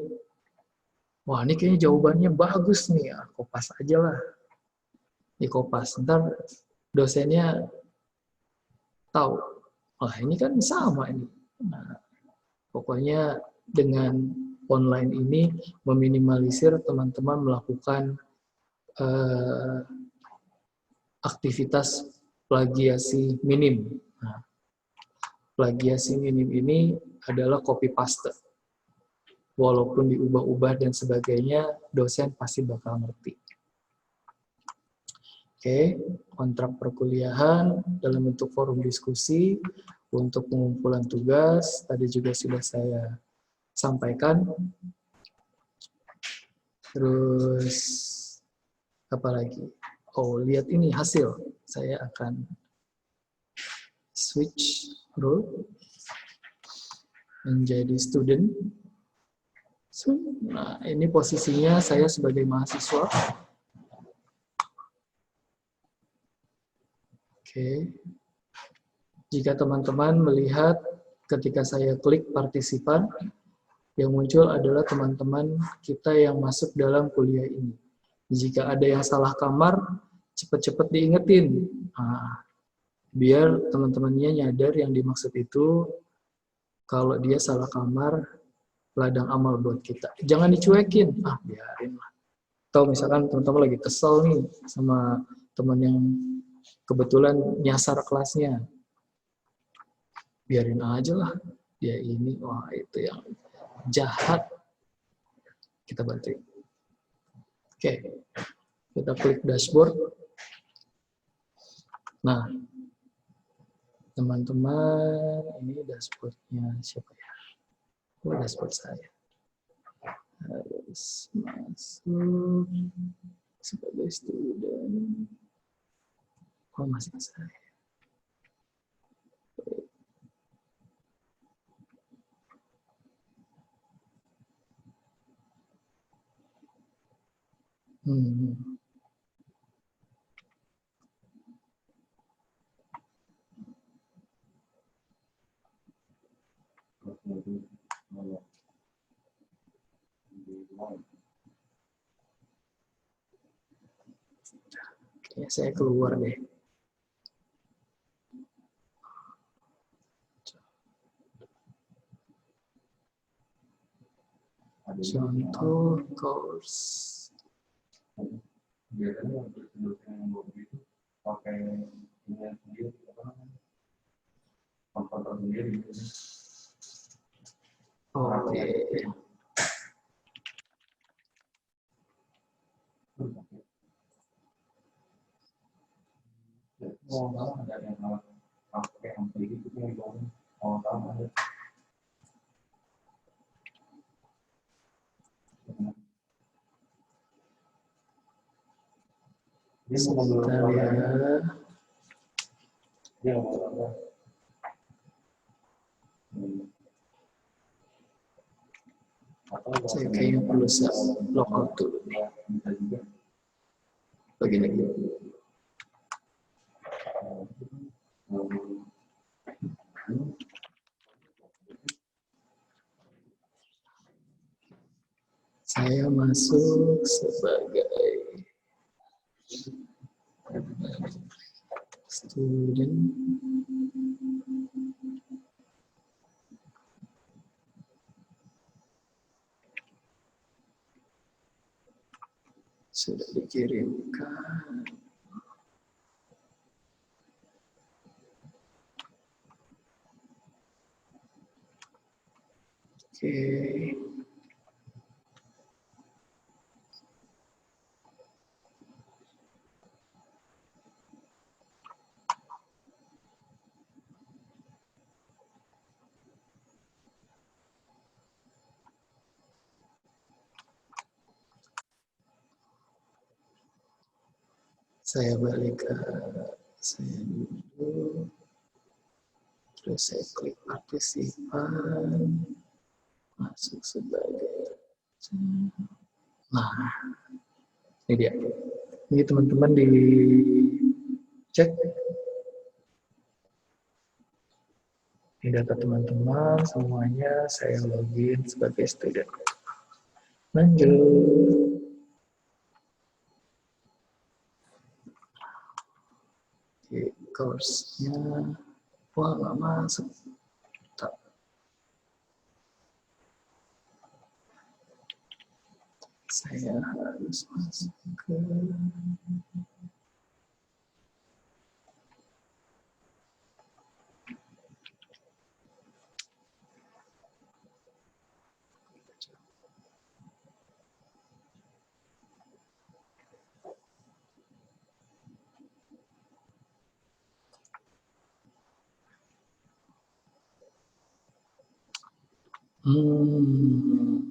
wah ini kayaknya jawabannya bagus nih, ya, kopas aja lah. Di kopas, ntar dosennya tahu, wah ini kan sama ini. Nah, pokoknya dengan online ini meminimalisir teman-teman melakukan aktivitas plagiasi minim. Nah, plagiasi minim ini adalah copy paste. walaupun diubah-ubah dan sebagainya, dosen pasti bakal ngerti. Oke, kontrak perkuliahan dalam bentuk forum diskusi untuk pengumpulan tugas, tadi juga sudah saya sampaikan. Terus, apa lagi? Oh, lihat ini hasil. Saya akan switch role menjadi student. Nah, ini posisinya saya sebagai mahasiswa. Oke. Jika teman-teman melihat ketika saya klik partisipan, yang muncul adalah teman-teman kita yang masuk dalam kuliah ini. Jika ada yang salah kamar, cepat-cepat diingetin. Nah, biar teman-temannya nyadar yang dimaksud itu, kalau dia salah kamar, ladang amal buat kita. Jangan dicuekin, biarin lah. Atau misalkan teman-teman lagi kesel nih sama teman yang kebetulan nyasar kelasnya. Biarin aja lah. Dia ini, wah itu yang jahat. Kita bantuin. Oke, kita klik dashboard. Nah, teman-teman, ini dashboardnya siapa ya? Oh, dashboard saya. Harus masuk sebagai student. Oh, masih saya. Kayaknya saya keluar deh. Contoh course. Oke. Sebentar ya. Saya kayaknya perlu logout dulu nih. Begini. Saya masuk sebagai student. Sudah dikirimkan. Oke. Saya balik ke saya dulu. Terus saya klik partisipan. Masuk sebagai. Nah, ini dia. Ini teman-teman dicek. Ini data teman-teman, semuanya saya login sebagai student. Lanjut. Oke, course-nya. Wah, nggak masuk. Tak. Saya harus masuk ke... Hmm.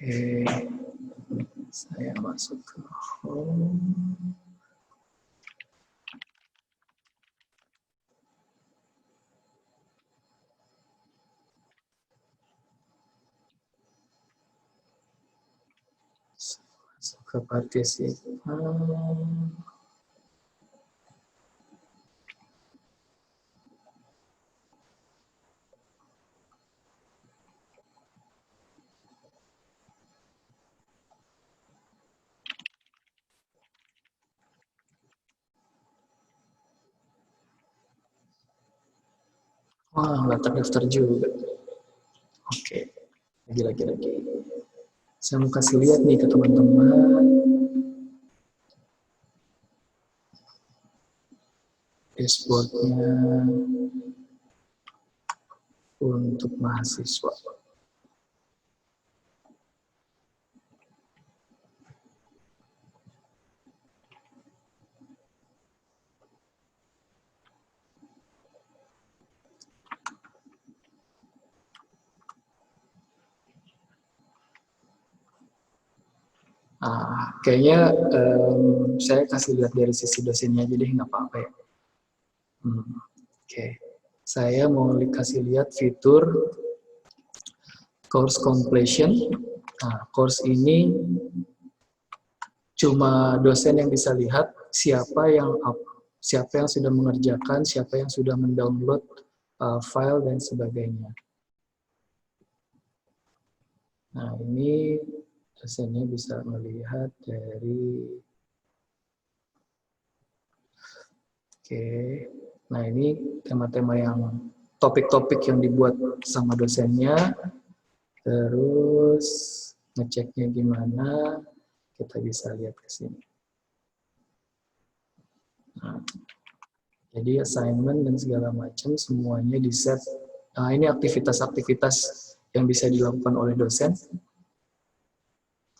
Oke, saya masuk ke home. Masuk ke partisipan. Wah, nggak terdaftar juga. Oke, lagi. Saya mau kasih lihat nih ke teman-teman dashboardnya untuk mahasiswa. Kayaknya saya kasih lihat dari sisi dosennya, jadi nggak apa-apa ya. Oke. Saya mau kasih lihat fitur course completion. Nah, course ini cuma dosen yang bisa lihat siapa yang sudah mengerjakan, siapa yang sudah mendownload file dan sebagainya. Nah, ini dosennya bisa melihat dari nah ini tema-tema yang topik-topik yang dibuat sama dosennya, terus ngeceknya gimana, kita bisa lihat ke sini. Nah, jadi assignment dan segala macam semuanya di set. Nah, ini aktivitas-aktivitas yang bisa dilakukan oleh dosen.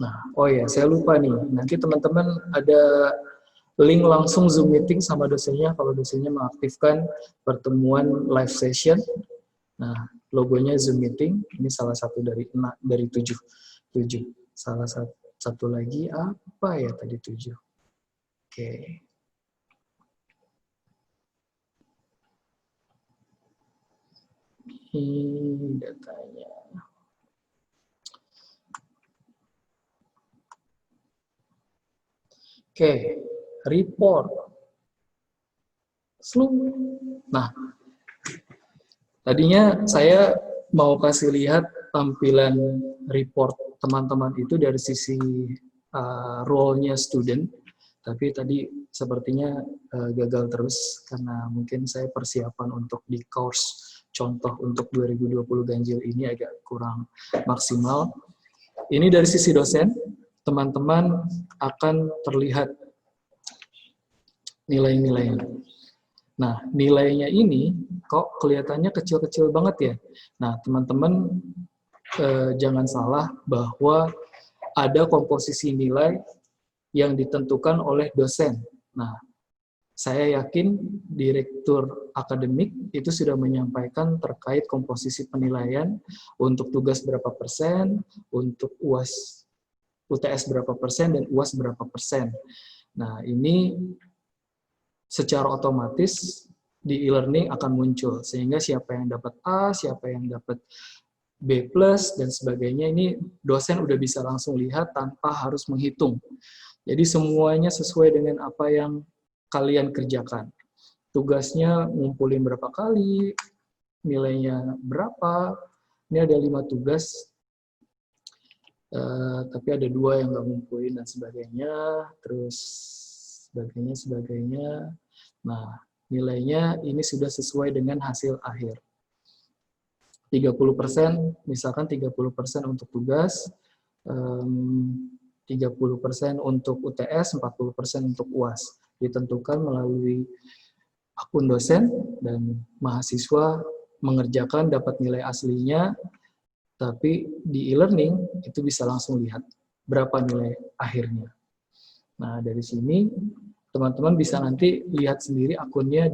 Nah, oh ya, saya lupa nih, nanti teman-teman ada link langsung Zoom meeting sama dosennya kalau dosennya mengaktifkan pertemuan live session. Nah, logonya Zoom meeting, ini salah satu dari 7. Salah satu lagi apa ya tadi 7? Oke. Ini datanya. Oke, report. Nah, tadinya saya mau kasih lihat tampilan report teman-teman itu dari sisi role-nya student, tapi tadi sepertinya gagal terus karena mungkin saya persiapan untuk di course contoh untuk 2020 ganjil ini agak kurang maksimal. Ini dari sisi dosen, teman-teman akan terlihat nilai-nilainya. Nah, nilainya ini kok kelihatannya kecil-kecil banget ya. Nah, teman-teman jangan salah bahwa ada komposisi nilai yang ditentukan oleh dosen. Nah, saya yakin direktur akademik itu sudah menyampaikan terkait komposisi penilaian untuk tugas berapa persen, untuk UTS berapa persen, dan UAS berapa persen. Nah, ini secara otomatis di e-learning akan muncul, sehingga siapa yang dapat A, siapa yang dapat B+, dan sebagainya, ini dosen udah bisa langsung lihat tanpa harus menghitung. Jadi semuanya sesuai dengan apa yang kalian kerjakan. Tugasnya ngumpulin berapa kali, nilainya berapa, ini ada 5 tugas, tapi ada 2 yang nggak ngumpulin dan sebagainya, terus sebagainya. Nah, nilainya ini sudah sesuai dengan hasil akhir. 30%, misalkan 30% untuk tugas, 30% untuk UTS, 40% untuk UAS. Ditentukan melalui akun dosen dan mahasiswa mengerjakan dapat nilai aslinya, Tapi di e-learning itu bisa langsung lihat berapa nilai akhirnya. Nah, dari sini teman-teman bisa nanti lihat sendiri akunnya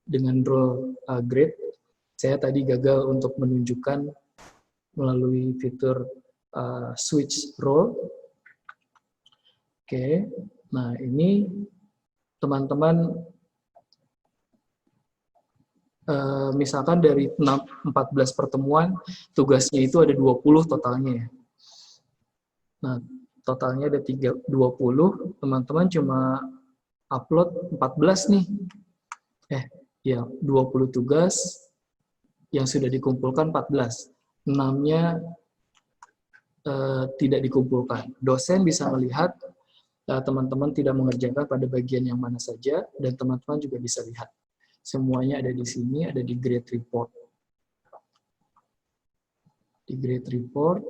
dengan role grade. Saya tadi gagal untuk menunjukkan melalui fitur switch role. Oke, nah ini teman-teman misalkan dari 14 pertemuan, tugasnya itu ada 20 totalnya ya. Nah, totalnya ada 20, teman-teman cuma upload 14 nih. Ya, 20 tugas yang sudah dikumpulkan 14. 6-nya tidak dikumpulkan. Dosen bisa melihat teman-teman tidak mengerjakan pada bagian yang mana saja, dan teman-teman juga bisa lihat. Semuanya ada di sini, ada di grade report. Di grade report,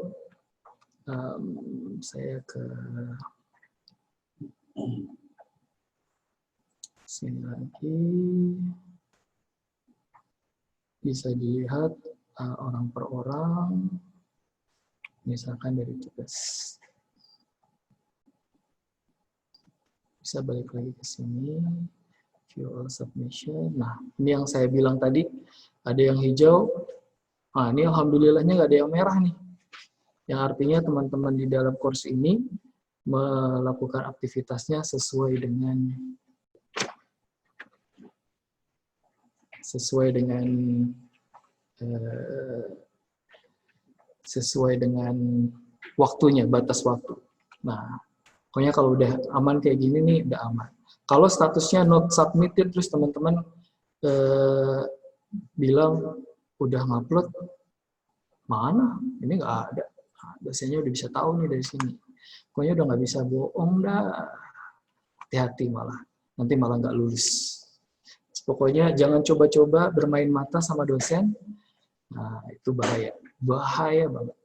saya ke sini lagi. Bisa dilihat orang per orang, misalkan dari tugas. Bisa balik lagi ke sini. View all submission. Nah, ini yang saya bilang tadi, ada yang hijau. Nah, ini alhamdulillahnya nggak ada yang merah nih. Yang artinya teman-teman di dalam course ini melakukan aktivitasnya sesuai dengan waktunya, batas waktu. Nah, pokoknya kalau udah aman kayak gini nih, udah aman. Kalau statusnya not submitted, terus teman-teman bilang udah ngupload, mana? Ini nggak ada. Nah, dosennya udah bisa tahu nih dari sini. Pokoknya udah nggak bisa bohong dah. Hati-hati malah. Nanti malah nggak lulus. Pokoknya jangan coba-coba bermain mata sama dosen. Nah, itu bahaya. Bahaya banget.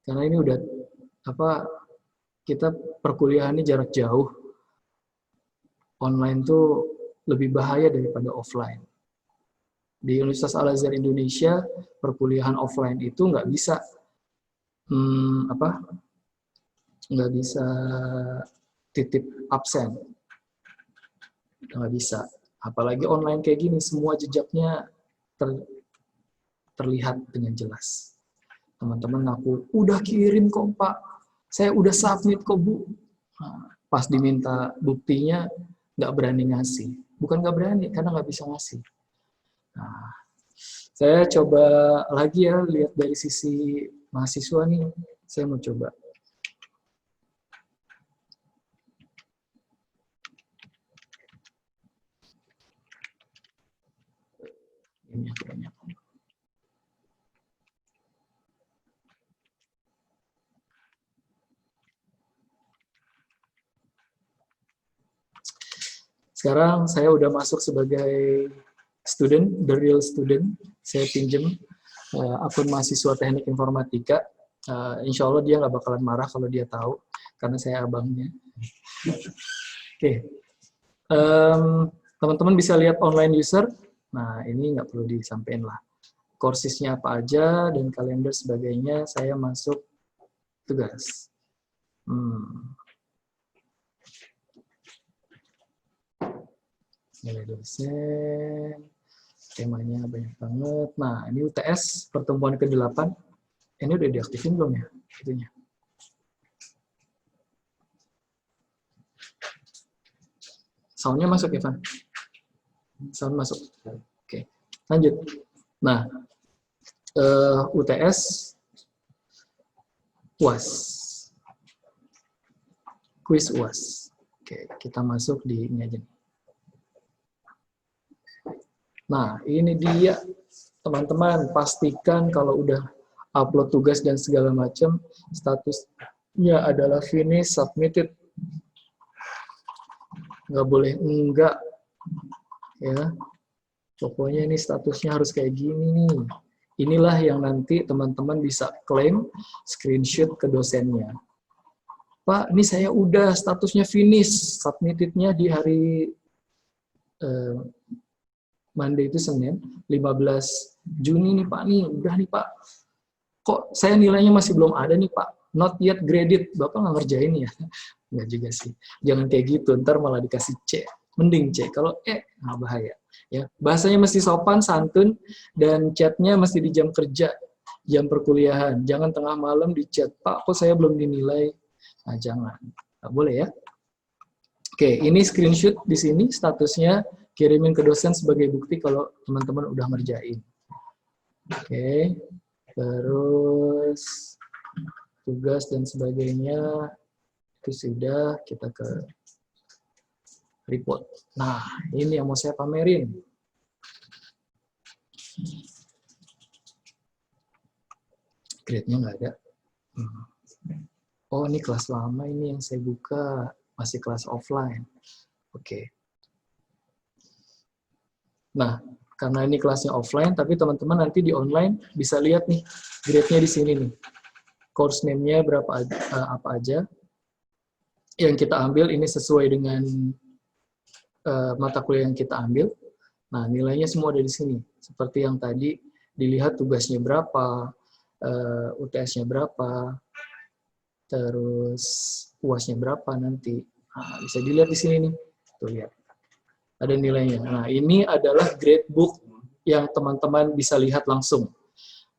Karena ini udah kita perkuliahannya jarak jauh. Online tuh lebih bahaya daripada offline. Di Universitas Al-Azhar Indonesia, perkuliahan offline itu nggak bisa nggak bisa titip absen. Nggak bisa. Apalagi online kayak gini, semua jejaknya terlihat dengan jelas. Teman-teman ngaku, udah kirim kok Pak, saya udah submit kok Bu. Nah, pas diminta buktinya, nggak berani ngasih. Bukan nggak berani, karena nggak bisa ngasih. Nah, saya coba lagi ya, lihat dari sisi mahasiswa nih. Saya mau coba. Ini kebanyakan. Sekarang saya udah masuk sebagai student, the real student. Saya pinjem akun mahasiswa teknik informatika. Insya Allah dia nggak bakalan marah kalau dia tahu, karena saya abangnya. Oke. Teman-teman bisa lihat online user. Nah, ini nggak perlu disampaikan lah. Coursesnya apa aja, dan kalender sebagainya, saya masuk tugas. Nilai dosen, temanya banyak banget. Nah, ini UTS pertemuan ke-8. Ini udah diaktifin belum ya? Itunya. Soundnya masuk ya, Van? Sound masuk. Oke, lanjut. Nah, UTS, UAS. Quiz UAS. Oke, kita masuk di ini aja. Nah, ini dia, teman-teman. Pastikan kalau udah upload tugas dan segala macam, statusnya adalah finish, submitted. Nggak boleh enggak. Ya. Pokoknya ini statusnya harus kayak gini nih. Inilah yang nanti teman-teman bisa klaim, screenshot ke dosennya. Pak, ini saya udah statusnya finish, submitted-nya di hari Monday itu Senin, 15 Juni nih Pak, nih udah nih Pak. Kok saya nilainya masih belum ada nih Pak, not yet graded, Bapak nggak ngerjain ya? Nggak juga sih, jangan kayak gitu, ntar malah dikasih C. Mending C, kalau nggak bahaya. Ya, bahasanya mesti sopan, santun, dan chatnya mesti di jam kerja, jam perkuliahan. Jangan tengah malam di chat, Pak, kok saya belum dinilai? Nah, jangan. Nggak boleh ya. Oke, ini screenshot di sini, statusnya kirimin ke dosen sebagai bukti kalau teman-teman udah ngerjain. Oke, terus tugas dan sebagainya, itu sudah, kita ke report. Nah, ini yang mau saya pamerin. Grade-nya nggak ada. Oh, ini kelas lama ini yang saya buka. Masih kelas offline. Oke. Nah, karena ini kelasnya offline, tapi teman-teman nanti di online bisa lihat nih, grade-nya di sini nih. Course name-nya berapa apa aja. Yang kita ambil ini sesuai dengan mata kuliah yang kita ambil. Nah, nilainya semua ada di sini. Seperti yang tadi, dilihat tugasnya berapa, UTS-nya berapa, terus UAS-nya berapa nanti. Nah, bisa dilihat di sini nih. Tuh, lihat. Ada nilainya. Nah, ini adalah gradebook yang teman-teman bisa lihat langsung.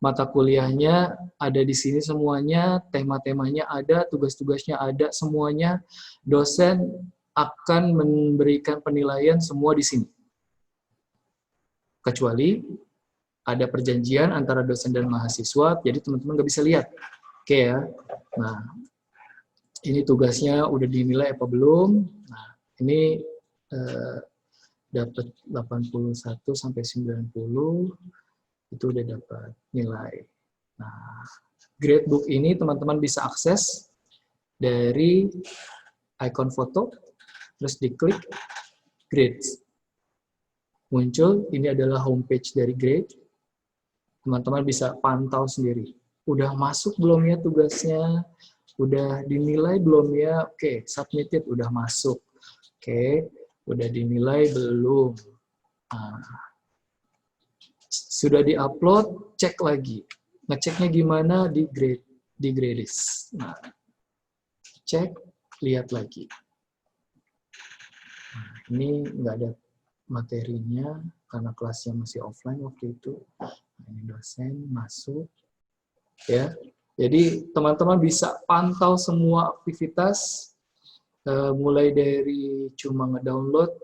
Mata kuliahnya ada di sini semuanya, tema-temanya ada, tugas-tugasnya ada semuanya. Dosen akan memberikan penilaian semua di sini. Kecuali ada perjanjian antara dosen dan mahasiswa, jadi teman-teman nggak bisa lihat. Oke ya. Nah, ini tugasnya udah dinilai apa belum? Nah, ini dapat 81 sampai 90, itu udah dapat nilai. Nah, gradebook ini teman-teman bisa akses dari icon foto, terus diklik grades. Muncul, ini adalah homepage dari grade. Teman-teman bisa pantau sendiri. Udah masuk belum ya tugasnya? Udah dinilai belum ya? Oke, submitted, udah masuk. Oke, udah dinilai belum? Nah, sudah diupload, cek lagi. Ngeceknya gimana di Gradis. Nah, cek, lihat lagi. Nah, ini nggak ada materinya karena kelasnya masih offline waktu itu. Nah, ini dosen masuk, ya. Jadi teman-teman bisa pantau semua aktivitas, mulai dari cuma ngedownload,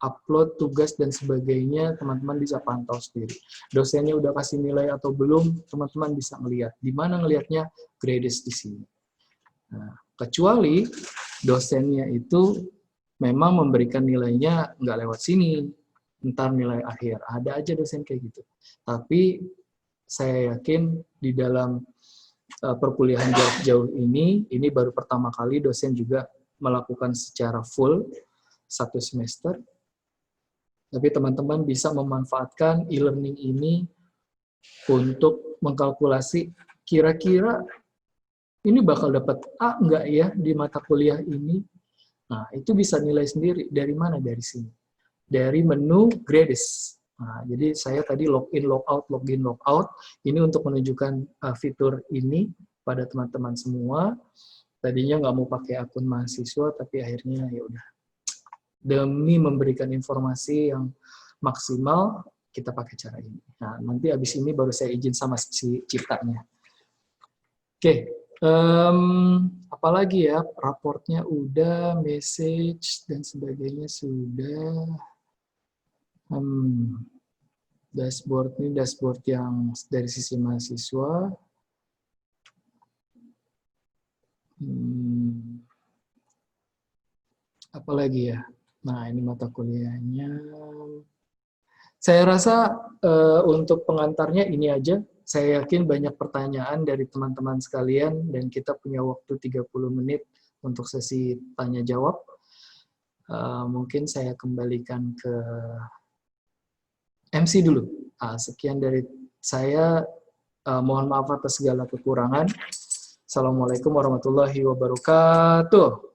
upload tugas dan sebagainya, teman-teman bisa pantau sendiri. Dosennya udah kasih nilai atau belum, teman-teman bisa ngelihat. Di mana ngelihatnya? Gradis di sini. Nah, kecuali dosennya itu memang memberikan nilainya nggak lewat sini, entar nilai akhir. Ada aja dosen kayak gitu. Tapi saya yakin di dalam perkuliahan jarak jauh ini baru pertama kali dosen juga melakukan secara full 1 semester. Tapi teman-teman bisa memanfaatkan e-learning ini untuk mengkalkulasi kira-kira ini bakal dapat A nggak ya di mata kuliah ini. Nah, itu bisa nilai sendiri. Dari mana? Dari sini. Dari menu Gradis. Nah, jadi saya tadi login, logout, login, logout. Ini untuk menunjukkan fitur ini pada teman-teman semua. Tadinya nggak mau pakai akun mahasiswa, tapi akhirnya ya udah. Demi memberikan informasi yang maksimal, kita pakai cara ini. Nah, nanti habis ini baru saya izin sama si ciptanya. Oke. Apalagi ya, raportnya udah, message dan sebagainya sudah. Dashboard ini dashboard yang dari sisi mahasiswa. Apalagi ya, nah ini mata kuliahnya. Saya rasa untuk pengantarnya ini aja. Saya yakin banyak pertanyaan dari teman-teman sekalian dan kita punya waktu 30 menit untuk sesi tanya jawab. Mungkin saya kembalikan ke MC dulu. Sekian dari saya. Mohon maaf atas segala kekurangan. Assalamualaikum warahmatullahi wabarakatuh.